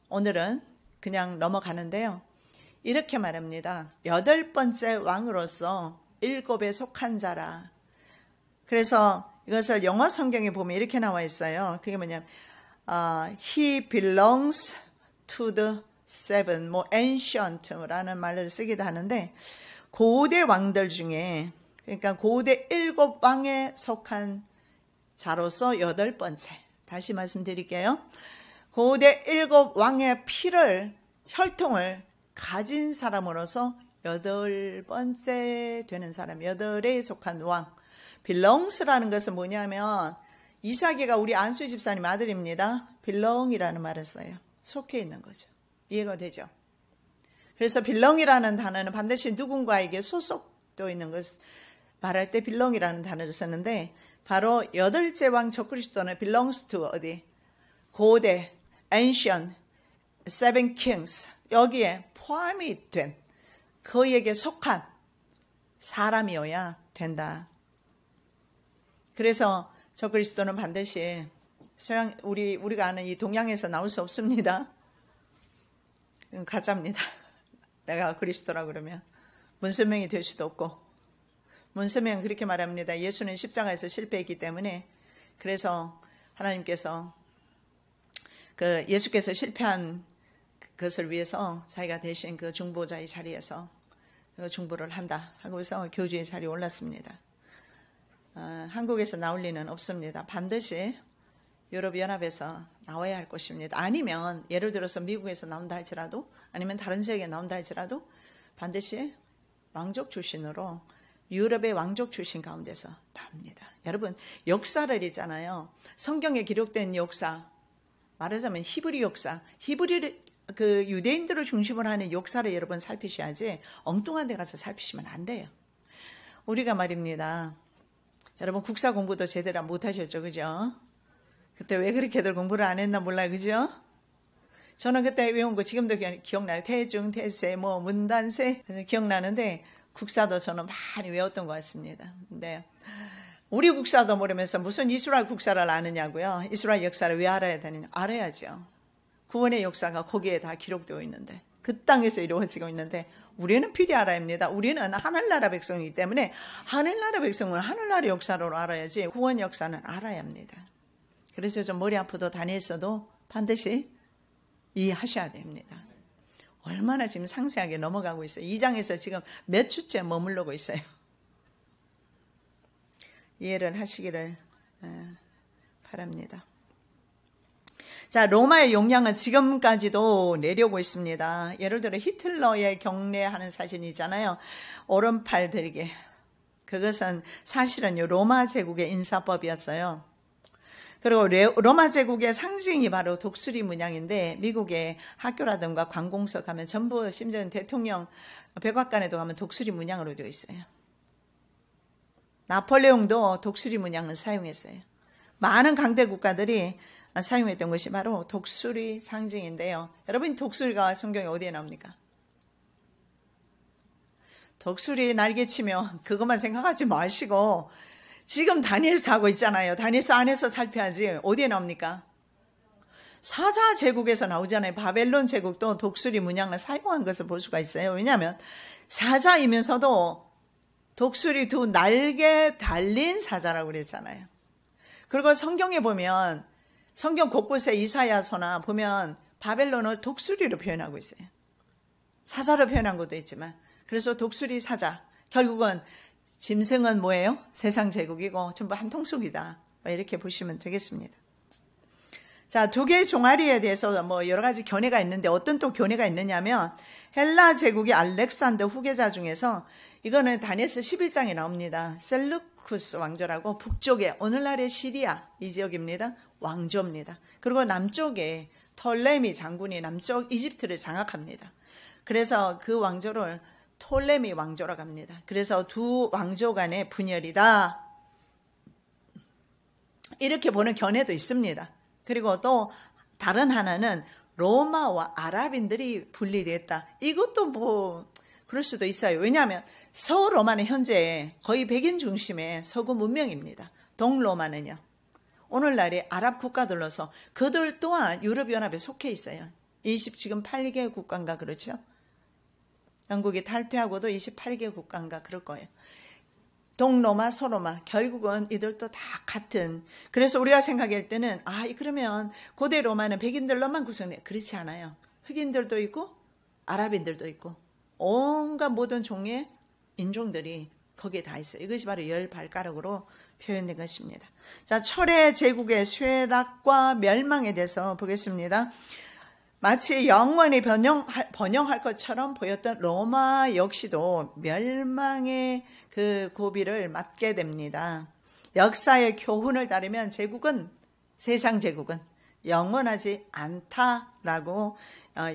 오늘은 그냥 넘어가는데요. 이렇게 말합니다. 8번째 왕으로서 7에 속한 자라. 그래서 이것을 영어 성경에 보면 이렇게 나와 있어요. 그게 뭐냐면 He belongs to the seven, ancient라는 말을 쓰기도 하는데, 고대 왕들 중에, 그러니까 고대 7 왕에 속한 자로서 8번째. 다시 말씀드릴게요. 고대 7 왕의 피를, 혈통을 가진 사람으로서 8번째 되는 사람, 8에 속한 왕. belongs라는 것은 뭐냐면, 이삭이가 우리 안수 집사님 아들입니다. belong이라는 말을 써요. 속해 있는 거죠. 이해가 되죠? 그래서 belong이라는 단어는 반드시 누군가에게 소속되어 있는 것 말할 때 belong이라는 단어를 썼는데, 바로 8째 왕 적그리스도는 belongs to 어디? 고대, ancient, seven kings 여기에 포함이 된 그에게 속한 사람이어야 된다. 그래서 적그리스도는 반드시 우리가 아는 이 동양에서 나올 수 없습니다. 가짜입니다. 내가 그리스도라 그러면 문선명이 될 수도 없고, 문선명은 그렇게 말합니다. 예수는 십자가에서 실패했기 때문에, 그래서 하나님께서 예수께서 실패한 그것을 위해서 자기가 대신 그 중보자의 자리에서 중보를 한다 하고서 교주의 자리에 올랐습니다. 한국에서 나올 리는 없습니다. 반드시 유럽연합에서 나와야 할 것입니다. 아니면 예를 들어서 미국에서 나온다 할지라도, 아니면 다른 지역에 나온다 할지라도 반드시 왕족 출신으로 유럽의 왕족 출신 가운데서 나옵니다. 여러분, 역사를 있잖아요. 성경에 기록된 역사, 말하자면 히브리 역사, 유대인들을 중심으로 하는 역사를 여러분 살피셔야지 엉뚱한 데 가서 살피시면 안 돼요. 우리가 말입니다. 여러분, 국사 공부도 제대로 못 하셨죠, 그죠? 그때 왜 그렇게들 공부를 안 했나 몰라요, 그죠? 저는 그때 외운 거 지금도 기억나요. 태중, 태세, 문단세 기억나는데, 국사도 저는 많이 외웠던 것 같습니다. 근데 우리 국사도 모르면서 무슨 이스라엘 국사를 아느냐고요? 이스라엘 역사를 왜 알아야 되느냐? 알아야죠. 구원의 역사가 거기에 다 기록되어 있는데, 그 땅에서 이루어지고 있는데, 우리는 필히 알아야 합니다. 우리는 하늘나라 백성이기 때문에 하늘나라 백성은 하늘나라 역사로 알아야지 구원 역사는 알아야 합니다. 그래서 좀 머리 아프도 다녔어도 반드시 이해하셔야 됩니다. 얼마나 지금 상세하게 넘어가고 있어요. 2장에서 지금 몇 주째 머무르고 있어요. 이해를 하시기를 바랍니다. 자, 로마의 용량은 지금까지도 내려오고 있습니다. 예를 들어 히틀러의 경례하는 사진이잖아요. 오른팔 들게. 그것은 사실은요, 로마 제국의 인사법이었어요. 그리고 로마 제국의 상징이 바로 독수리 문양인데, 미국의 학교라든가 관공서 가면 전부, 심지어 대통령 백악관에도 가면 독수리 문양으로 되어 있어요. 나폴레옹도 독수리 문양을 사용했어요. 많은 강대 국가들이 사용했던 것이 바로 독수리 상징인데요. 여러분, 독수리가 성경에 어디에 나옵니까? 독수리 날개치며 그것만 생각하지 마시고 지금 다니엘서 하고 있잖아요. 다니엘서 안에서 살펴야지. 어디에 나옵니까? 사자 제국에서 나오잖아요. 바벨론 제국도 독수리 문양을 사용한 것을 볼 수가 있어요. 왜냐하면 사자이면서도 독수리 2 날개 달린 사자라고 그랬잖아요. 그리고 성경에 보면, 성경 곳곳에 이사야서나 보면 바벨론을 독수리로 표현하고 있어요. 사자로 표현한 것도 있지만, 그래서 독수리 사자, 결국은 짐승은 뭐예요? 세상 제국이고 전부 한 통속이다. 이렇게 보시면 되겠습니다. 자, 두 개의 종아리에 대해서 뭐 여러 가지 견해가 있는데 어떤 또 견해가 있느냐면, 헬라 제국의 알렉산더 후계자 중에서, 이거는 다니엘서 11장에 나옵니다. 셀루쿠스 왕조라고 북쪽에 오늘날의 시리아 이 지역입니다. 왕조입니다. 그리고 남쪽에 톨레미 장군이 남쪽 이집트를 장악합니다. 그래서 그 왕조를 톨레미 왕조라고 합니다. 그래서 두 왕조 간의 분열이다, 이렇게 보는 견해도 있습니다. 그리고 또 다른 하나는 로마와 아랍인들이 분리됐다. 이것도 뭐 그럴 수도 있어요. 왜냐하면 서로마는 현재 거의 백인 중심의 서구 문명입니다. 동로마는요, 오늘날의 아랍 국가들로서 그들 또한 유럽연합에 속해 있어요. 지금 8개 국가인가 그렇죠? 영국이 탈퇴하고도 28개 국가인가 그럴 거예요. 동로마, 서로마, 결국은 이들도 다 같은. 그래서 우리가 생각할 때는 그러면 고대 로마는 백인들로만 구성돼. 그렇지 않아요. 흑인들도 있고 아랍인들도 있고 온갖 모든 종의 인종들이 거기에 다 있어요. 이것이 바로 열 발가락으로 표현된 것입니다. 자, 철의 제국의 쇠락과 멸망에 대해서 보겠습니다. 마치 영원히 번영할 것처럼 보였던 로마 역시도 멸망의 그 고비를 맞게 됩니다. 역사의 교훈을 따르면 세상 제국은 영원하지 않다라고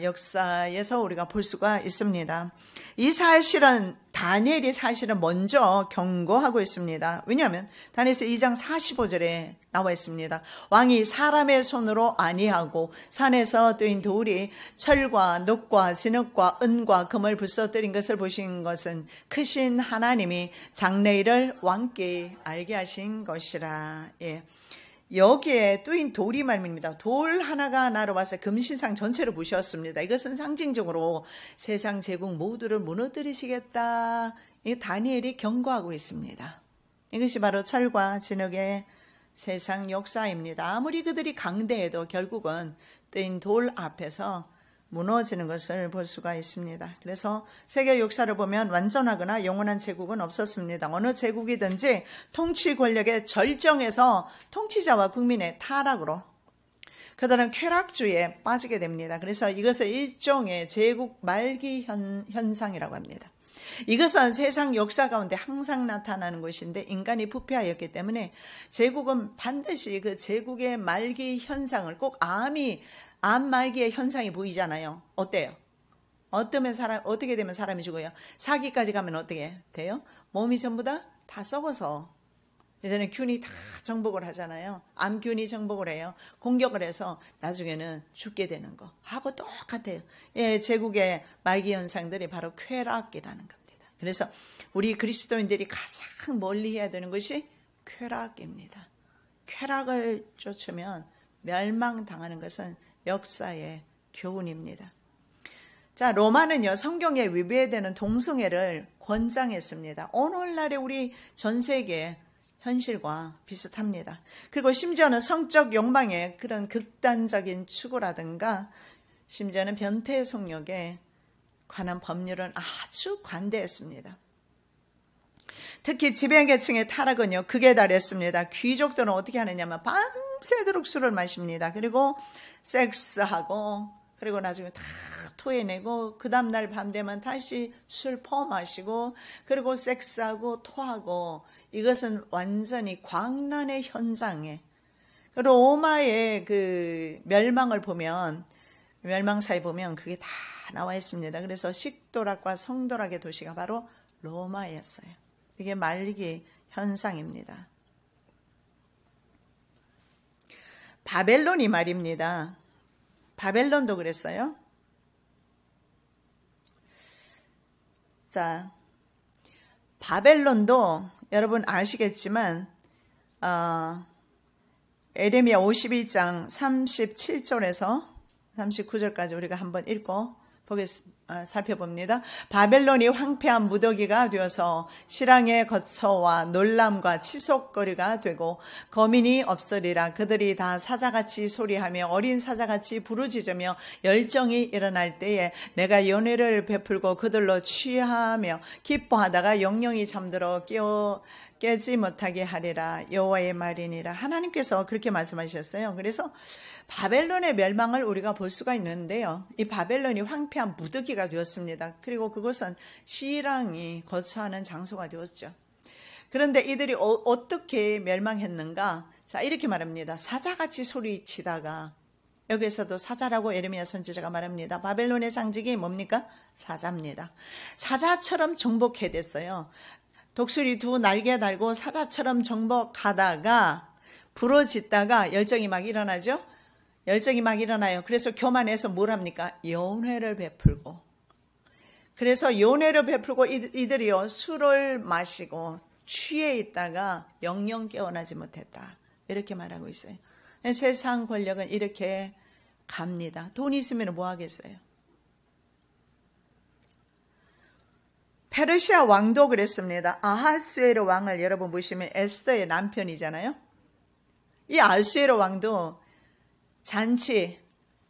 역사에서 우리가 볼 수가 있습니다. 이 사실은 다니엘이 사실은 먼저 경고하고 있습니다. 왜냐하면 다니엘서 2장 45절에 나와 있습니다. 왕이 사람의 손으로 아니하고 산에서 뜨인 돌이 철과 녹과 진흙과 은과 금을 부서뜨린 것을 보신 것은 크신 하나님이 장래일을 왕께 알게 하신 것이라. 예. 여기에 뜨인 돌이 말입니다. 돌 하나가 날아와서 금신상 전체를 부셨습니다. 이것은 상징적으로 세상 제국 모두를 무너뜨리시겠다, 이 다니엘이 경고하고 있습니다. 이것이 바로 철과 진흙의 세상 역사입니다. 아무리 그들이 강대해도 결국은 뜨인 돌 앞에서 무너지는 것을 볼 수가 있습니다. 그래서 세계 역사를 보면 완전하거나 영원한 제국은 없었습니다. 어느 제국이든지 통치 권력의 절정에서 통치자와 국민의 타락으로 그들은 쾌락주의에 빠지게 됩니다. 그래서 이것을 일종의 제국 말기 현상이라고 합니다. 이것은 세상 역사 가운데 항상 나타나는 것인데, 인간이 부패하였기 때문에 제국은 반드시 그 제국의 말기 현상을, 꼭 암 말기의 현상이 보이잖아요. 어때요? 어떻게 되면 사람이 죽어요? 사기까지 가면 어떻게 돼요? 몸이 전부 다 썩어서, 예전에 균이 다 정복을 하잖아요. 암균이 정복을 해요. 공격을 해서 나중에는 죽게 되는 거 하고 똑같아요. 예, 제국의 말기 현상들이 바로 쾌락이라는 겁니다. 그래서 우리 그리스도인들이 가장 멀리 해야 되는 것이 쾌락입니다. 쾌락을 쫓으면 멸망당하는 것은 역사의 교훈입니다. 자, 로마는요, 성경에 위배되는 동성애를 권장했습니다. 오늘날의 우리 전 세계 현실과 비슷합니다. 그리고 심지어는 성적 욕망의 그런 극단적인 추구라든가, 심지어는 변태 성욕에 관한 법률은 아주 관대했습니다. 특히 지배계층의 타락은요, 극에 달했습니다. 귀족들은 어떻게 하느냐면 밤새도록 술을 마십니다. 그리고 섹스하고, 그리고 나중에 다 토해내고, 그 다음날 밤 되면 다시 술 퍼마시고, 그리고 섹스하고 토하고, 이것은 완전히 광란의 현장에, 로마의 그 멸망을 보면, 멸망사에 보면 그게 다 나와 있습니다. 그래서 식도락과 성도락의 도시가 바로 로마였어요. 이게 말기 현상입니다. 바벨론이 말입니다. 바벨론도 그랬어요. 자, 바벨론도 여러분 아시겠지만 에레미야 51장 37절에서 39절까지 우리가 한번 읽고 살펴봅니다. 바벨론이 황폐한 무더기가 되어서 실랑의 거처와 놀람과 치솟거리가 되고 거민이 없으리라. 그들이 다 사자같이 소리하며 어린 사자같이 부르짖으며 열정이 일어날 때에 내가 연회를 베풀고 그들로 취하며 기뻐하다가 영영이 잠들어 깨지 못하게 하리라. 여호와의 말이니라. 하나님께서 그렇게 말씀하셨어요. 그래서 바벨론의 멸망을 우리가 볼 수가 있는데요. 이 바벨론이 황폐한 무더기가 되었습니다. 그리고 그것은 실랑이 거처하는 장소가 되었죠. 그런데 이들이 어떻게 멸망했는가? 자, 이렇게 말합니다. 사자같이 소리치다가, 여기에서도 사자라고 예레미야 선지자가 말합니다. 바벨론의 상징이 뭡니까? 사자입니다. 사자처럼 정복해댔어요. 독수리 두 날개 달고 사자처럼 정복하다가 부러짓다가 열정이 막 일어나죠. 열정이 막 일어나요. 그래서 교만해서 뭘 합니까? 연회를 베풀고. 그래서 연회를 베풀고 이들이요 술을 마시고 취해 있다가 영영 깨어나지 못했다. 이렇게 말하고 있어요. 세상 권력은 이렇게 갑니다. 돈이 있으면 뭐 하겠어요? 페르시아 왕도 그랬습니다. 아하수에로 왕을 여러분 보시면 에스더의 남편이잖아요. 이 아하수에로 왕도 잔치,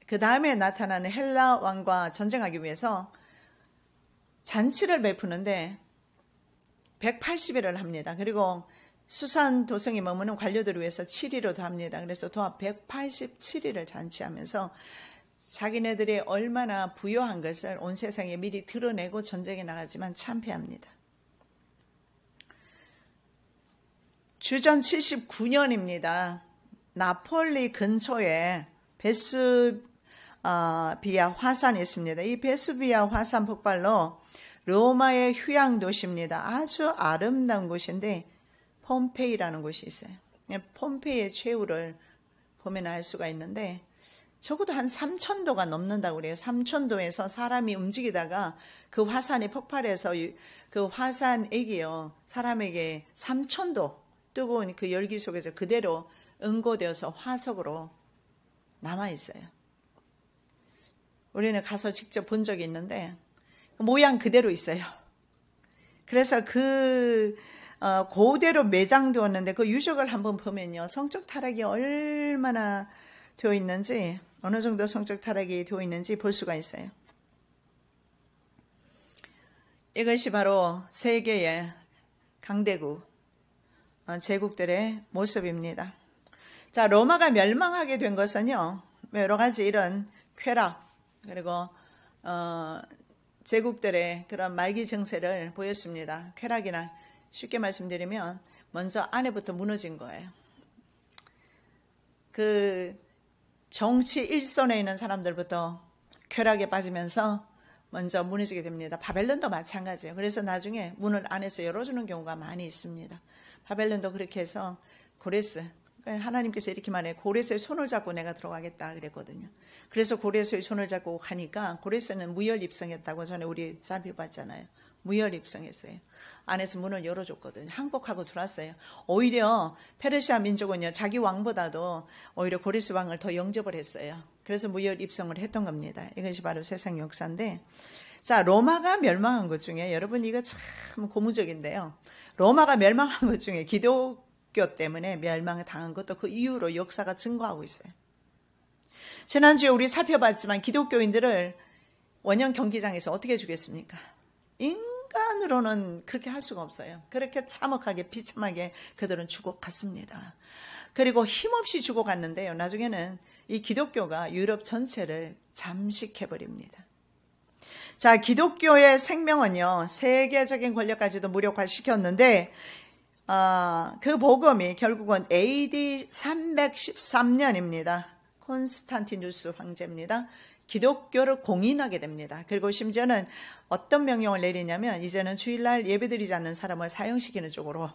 그 다음에 나타나는 헬라 왕과 전쟁하기 위해서 잔치를 베푸는데 180일을 합니다. 그리고 수산 도성에 머무는 관료들을 위해서 7일을 더합니다. 그래서 도합 187일을 잔치하면서 자기네들이 얼마나 부유한 것을 온 세상에 미리 드러내고 전쟁에 나가지만 참패합니다. 주전 79년입니다. 나폴리 근처에 베수비아 화산이 있습니다. 이 베수비아 화산 폭발로 로마의 휴양 도시입니다. 아주 아름다운 곳인데 폼페이라는 곳이 있어요. 폼페이의 최후를 보면 알 수가 있는데 적어도 한 3,000도가 넘는다고 그래요. 3,000도에서 사람이 움직이다가 그 화산이 폭발해서 그 화산액이요 사람에게 3,000도 뜨거운 그 열기 속에서 그대로 응고되어서 화석으로 남아있어요. 우리는 가서 직접 본 적이 있는데 모양 그대로 있어요. 그래서 그대로 매장되었는데 그 유적을 한번 보면요. 성적 타락이 얼마나 되어 있는지, 어느 정도 성적 타락이 되어 있는지 볼 수가 있어요. 이것이 바로 세계의 강대국, 제국들의 모습입니다. 자, 로마가 멸망하게 된 것은요, 여러 가지 이런 쾌락, 그리고, 제국들의 그런 말기 증세를 보였습니다. 쾌락이나 쉽게 말씀드리면, 먼저 안에부터 무너진 거예요. 그, 정치 일선에 있는 사람들부터 쾌락에 빠지면서 먼저 무너지게 됩니다. 바벨론도 마찬가지예요. 그래서 나중에 문을 안에서 열어주는 경우가 많이 있습니다. 바벨론도 그렇게 해서 고레스, 하나님께서 이렇게 말해요. 고레스의 손을 잡고 내가 들어가겠다 그랬거든요. 그래서 고레스의 손을 잡고 가니까 고레스는 무혈입성했다고 전에 우리 살펴봤잖아요. 무혈입성했어요. 안에서 문을 열어줬거든요. 항복하고 들어왔어요. 오히려 페르시아 민족은요, 자기 왕보다도 오히려 고레스 왕을 더 영접을 했어요. 그래서 무혈입성을 했던 겁니다. 이것이 바로 세상 역사인데, 자, 로마가 멸망한 것 중에 여러분 이거 참 고무적인데요. 로마가 멸망한 것 중에 기독교 때문에 멸망을 당한 것도 그 이후로 역사가 증거하고 있어요. 지난주에 우리 살펴봤지만 기독교인들을 원형 경기장에서 어떻게 죽였습니까? 인간으로는 그렇게 할 수가 없어요. 그렇게 참혹하게 비참하게 그들은 죽어갔습니다. 그리고 힘없이 죽어갔는데요. 나중에는 이 기독교가 유럽 전체를 잠식해버립니다. 자, 기독교의 생명은요, 세계적인 권력까지도 무력화시켰는데, 그 복음이 결국은 AD 313년입니다. 콘스탄티누스 황제입니다. 기독교를 공인하게 됩니다. 그리고 심지어는 어떤 명령을 내리냐면 이제는 주일날 예배드리지 않는 사람을 사형시키는 쪽으로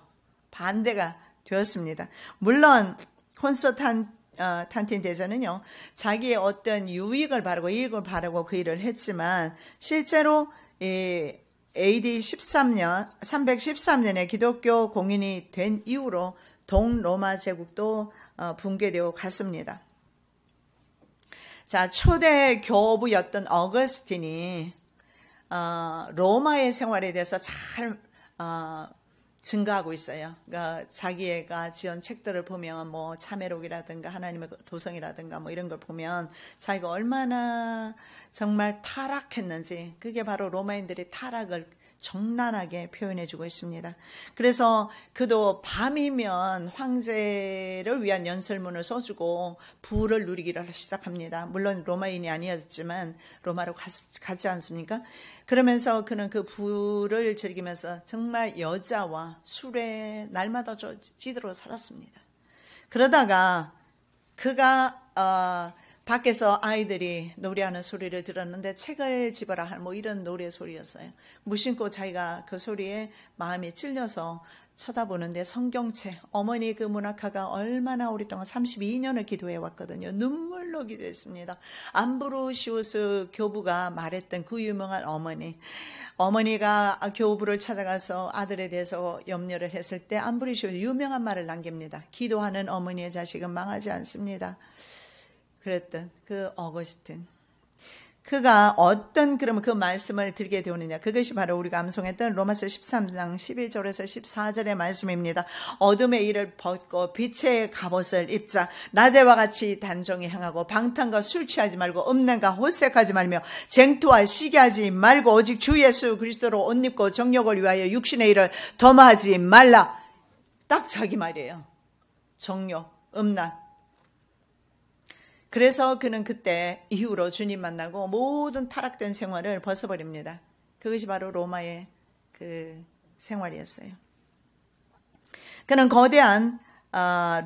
반대가 되었습니다. 물론 콘스탄틴 대제는요, 자기의 어떤 유익을 바라고 이익을 바라고 그 일을 했지만 실제로 AD 313년에 기독교 공인이 된 이후로 동로마 제국도 붕괴되어 갔습니다. 자, 초대 교부였던 어거스틴이 로마의 생활에 대해서 잘 증가하고 있어요. 그러니까 자기가 지은 책들을 보면 뭐 참회록이라든가 하나님의 도성이라든가 뭐 이런 걸 보면 자기가 얼마나 정말 타락했는지, 그게 바로 로마인들의 타락을 적나라하게 표현해주고 있습니다. 그래서 그도 밤이면 황제를 위한 연설문을 써주고 부를 누리기를 시작합니다. 물론 로마인이 아니었지만 로마로 갔지 않습니까? 그러면서 그는 그 부를 즐기면서 정말 여자와 술에 날마다 찌들어 살았습니다. 그러다가 그가 밖에서 아이들이 노래하는 소리를 들었는데 책을 집어라 할 뭐 이런 노래 소리였어요. 무심코 자기가 그 소리에 마음이 찔려서 쳐다보는데 성경책, 어머니 그 문학가가 얼마나 오랫동안 32년을 기도해 왔거든요. 눈물로 기도했습니다. 암브로시우스 교부가 말했던 그 유명한 어머니가 교부를 찾아가서 아들에 대해서 염려를 했을 때 암브로시우스 유명한 말을 남깁니다. 기도하는 어머니의 자식은 망하지 않습니다. 그랬던 그 어거스틴, 그가 그러면 그 말씀을 들게 되느냐, 그것이 바로 우리가 암송했던 로마서 13장 11절에서 14절의 말씀입니다. 어둠의 일을 벗고 빛의 갑옷을 입자. 낮에와 같이 단정히 행하고 방탕과 술 취하지 말고 음란과 호색하지 말며 쟁투와 시기하지 말고 오직 주 예수 그리스도로 옷 입고 정욕을 위하여 육신의 일을 dom하지 말라. 딱 자기 말이에요. 정욕, 음란. 그래서 그는 그때 이후로 주님 만나고 모든 타락된 생활을 벗어버립니다. 그것이 바로 로마의 그 생활이었어요. 그는 거대한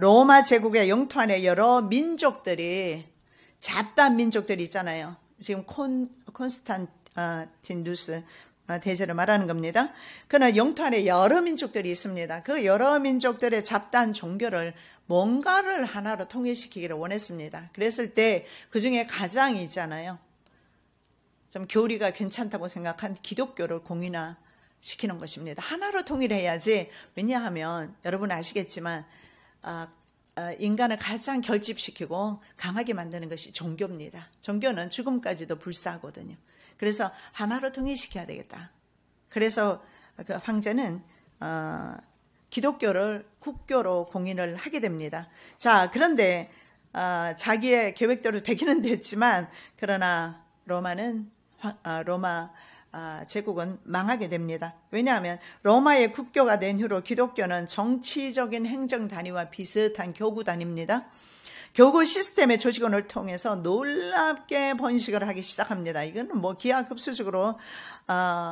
로마 제국의 영토 안에 여러 민족들이, 잡다한 민족들이 있잖아요. 지금 콘스탄티누스 대제를 말하는 겁니다. 그러나 영토 안에 여러 민족들이 있습니다. 그 여러 민족들의 잡다한 종교를 뭔가를 하나로 통일시키기를 원했습니다. 그랬을 때 그 중에 가장 있잖아요, 좀 교리가 괜찮다고 생각한 기독교를 공인화시키는 것입니다. 하나로 통일해야지. 왜냐하면 여러분 아시겠지만 인간을 가장 결집시키고 강하게 만드는 것이 종교입니다. 종교는 죽음까지도 불사하거든요. 그래서 하나로 통일시켜야 되겠다. 그래서 그 황제는 기독교를 국교로 공인을 하게 됩니다. 자, 그런데 자기의 계획대로 되기는 됐지만, 그러나 로마 제국은 망하게 됩니다. 왜냐하면 로마의 국교가 된 후로 기독교는 정치적인 행정 단위와 비슷한 교구 단위입니다. 교구 시스템의 조직원을 통해서 놀랍게 번식을 하기 시작합니다. 이거는 뭐 기하급수적으로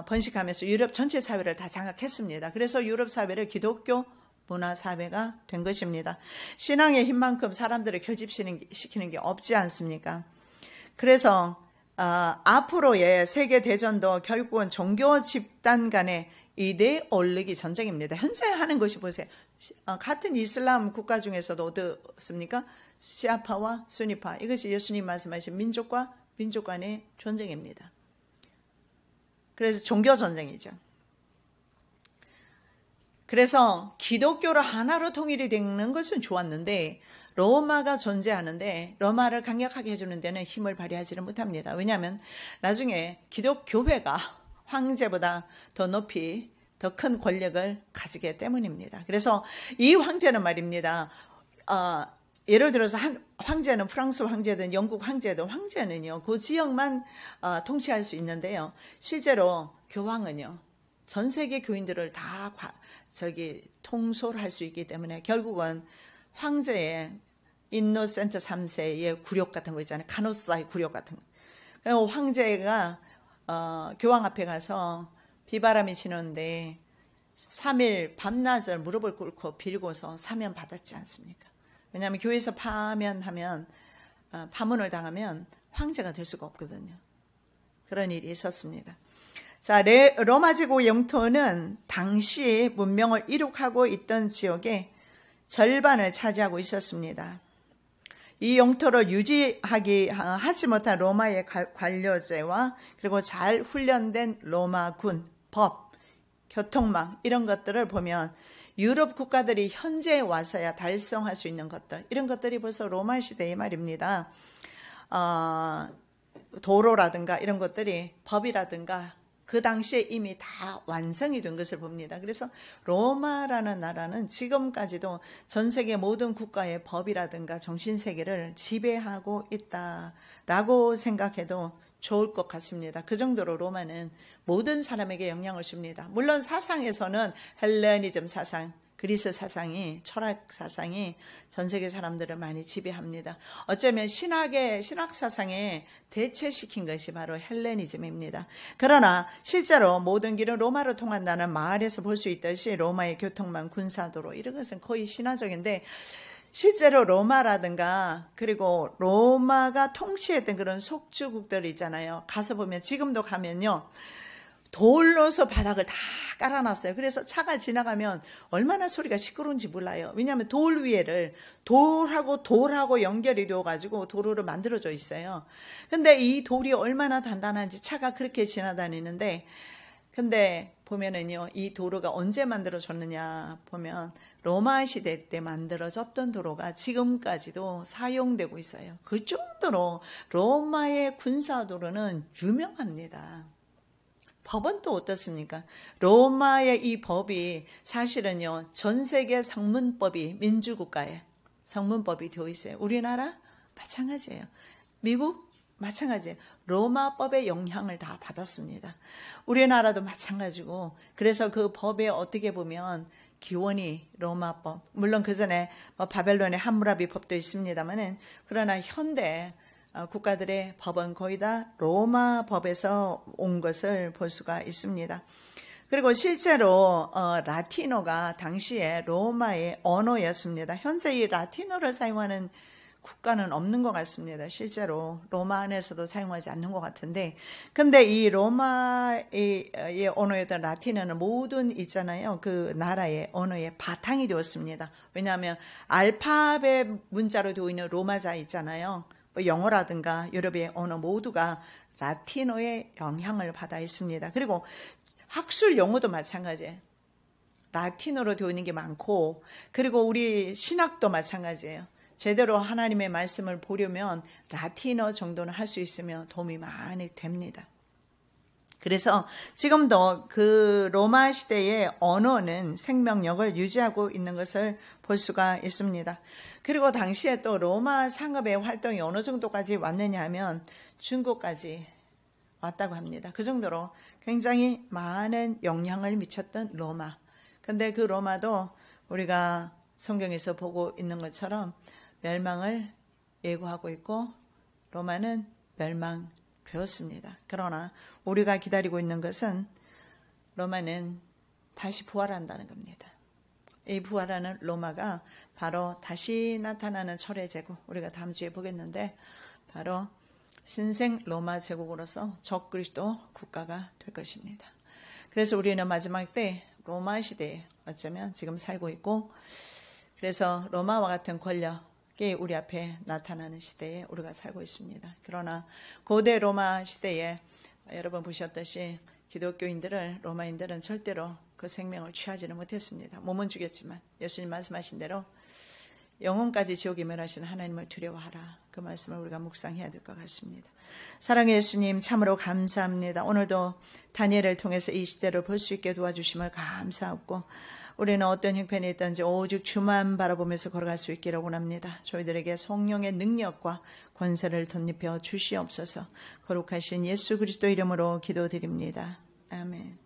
번식하면서 유럽 전체 사회를 다 장악했습니다. 그래서 유럽 사회를 기독교 문화 사회가 된 것입니다. 신앙의 힘만큼 사람들을 결집시키는 게 없지 않습니까? 그래서 앞으로의 세계 대전도 결국은 종교 집단 간의 이데올로기 전쟁입니다. 현재 하는 것이 보세요. 같은 이슬람 국가 중에서도 어떻습니까? 시아파와 수니파, 이것이 예수님 말씀하신 민족과 민족 간의 전쟁입니다. 그래서 종교 전쟁이죠. 그래서 기독교로 하나로 통일이 되는 것은 좋았는데, 로마가 존재하는데 로마를 강력하게 해주는 데는 힘을 발휘하지는 못합니다. 왜냐하면 나중에 기독교회가 황제보다 더 높이 더 큰 권력을 가지기 때문입니다. 그래서 이 황제는 말입니다. 예를 들어서 한 황제는 프랑스 황제든 영국 황제든, 황제는요 그 지역만 통치할 수 있는데요, 실제로 교황은요 전 세계 교인들을 다 통솔할 수 있기 때문에 결국은 황제의 인노센트 3세의 굴욕 같은 거 있잖아요. 카노사의 굴욕 같은 거. 황제가 교황 앞에 가서 비바람이 치는데 3일 밤낮을 무릎을 꿇고 빌고서 사면 받았지 않습니까? 왜냐하면 교회에서 파면하면, 파문을 당하면 황제가 될 수가 없거든요. 그런 일이 있었습니다. 자, 로마 제국 영토는 당시 문명을 이룩하고 있던 지역의 절반을 차지하고 있었습니다. 이 영토를 하지 못한 로마의 관료제와 그리고 잘 훈련된 로마군, 법, 교통망, 이런 것들을 보면 유럽 국가들이 현재에 와서야 달성할 수 있는 것들, 이런 것들이 벌써 로마 시대의 말입니다. 도로라든가 이런 것들이 법이라든가 그 당시에 이미 다 완성이 된 것을 봅니다. 그래서 로마라는 나라는 지금까지도 전 세계 모든 국가의 법이라든가 정신세계를 지배하고 있다라고 생각해도 좋을 것 같습니다. 그 정도로 로마는 모든 사람에게 영향을 줍니다. 물론 사상에서는 헬레니즘 사상, 그리스 사상이, 철학 사상이 전 세계 사람들을 많이 지배합니다. 어쩌면 신학 사상에 대체시킨 것이 바로 헬레니즘입니다. 그러나 실제로 모든 길은 로마로 통한다는 말에서 볼 수 있듯이 로마의 교통망, 군사도로 이런 것은 거의 신화적인데 실제로 로마라든가 그리고 로마가 통치했던 그런 속주국들 있잖아요. 가서 보면 지금도 가면요. 돌로서 바닥을 다 깔아놨어요. 그래서 차가 지나가면 얼마나 소리가 시끄러운지 몰라요. 왜냐하면 돌 위에를 돌하고 연결이 되어가지고 도로를 만들어져 있어요. 근데 이 돌이 얼마나 단단한지 차가 그렇게 지나다니는데 근데 보면은요, 이 도로가 언제 만들어졌느냐 보면 로마 시대 때 만들어졌던 도로가 지금까지도 사용되고 있어요. 그 정도로 로마의 군사도로는 유명합니다. 법은 또 어떻습니까? 로마의 이 법이 사실은요, 전 세계 성문법이 민주국가에 성문법이 되어 있어요. 우리나라 마찬가지예요. 미국 마찬가지예요. 로마법의 영향을 다 받았습니다. 우리나라도 마찬가지고 그래서 그 법에 어떻게 보면 기원이 로마법, 물론 그 전에 바벨론의 함무라비 법도 있습니다만은 그러나 현대 국가들의 법은 거의 다 로마 법에서 온 것을 볼 수가 있습니다. 그리고 실제로 라틴어가 당시에 로마의 언어였습니다. 현재 이 라틴어를 사용하는 국가는 없는 것 같습니다. 실제로 로마 안에서도 사용하지 않는 것 같은데, 근데 이 로마의 언어였던 라틴어는 모든 있잖아요. 그 나라의 언어의 바탕이 되었습니다. 왜냐하면 알파벳 문자로 되어 있는 로마자 있잖아요. 영어라든가 유럽의 언어 모두가 라틴어의 영향을 받아 있습니다. 그리고 학술 용어도 마찬가지예요. 라틴어로 되어 있는 게 많고, 그리고 우리 신학도 마찬가지예요. 제대로 하나님의 말씀을 보려면 라틴어 정도는 할 수 있으면 도움이 많이 됩니다. 그래서 지금도 그 로마 시대의 언어는 생명력을 유지하고 있는 것을 볼 수가 있습니다. 그리고 당시에 또 로마 상업의 활동이 어느 정도까지 왔느냐 하면 중국까지 왔다고 합니다. 그 정도로 굉장히 많은 영향을 미쳤던 로마. 근데 그 로마도 우리가 성경에서 보고 있는 것처럼 멸망을 예고하고 있고 로마는 멸망되었습니다. 그러나 우리가 기다리고 있는 것은 로마는 다시 부활한다는 겁니다. 이 부활하는 로마가 바로 다시 나타나는 철의 제국, 우리가 다음 주에 보겠는데 바로 신생 로마 제국으로서 적그리스도 국가가 될 것입니다. 그래서 우리는 마지막 때 로마 시대에 어쩌면 지금 살고 있고 그래서 로마와 같은 권력이 우리 앞에 나타나는 시대에 우리가 살고 있습니다. 그러나 고대 로마 시대에 여러분 보셨듯이 기독교인들은 로마인들은 절대로 그 생명을 취하지는 못했습니다. 몸은 죽였지만 예수님 말씀하신 대로 영혼까지 지옥에 멸하시는 하나님을 두려워하라. 그 말씀을 우리가 묵상해야 될 것 같습니다. 사랑의 예수님 참으로 감사합니다. 오늘도 다니엘을 통해서 이 시대를 볼 수 있게 도와주심을 감사하고 우리는 어떤 형편이 있든지 오직 주만 바라보면서 걸어갈 수 있기를 원합니다. 저희들에게 성령의 능력과 권세를 덧입혀 주시옵소서. 거룩하신 예수 그리스도 이름으로 기도드립니다. 아멘.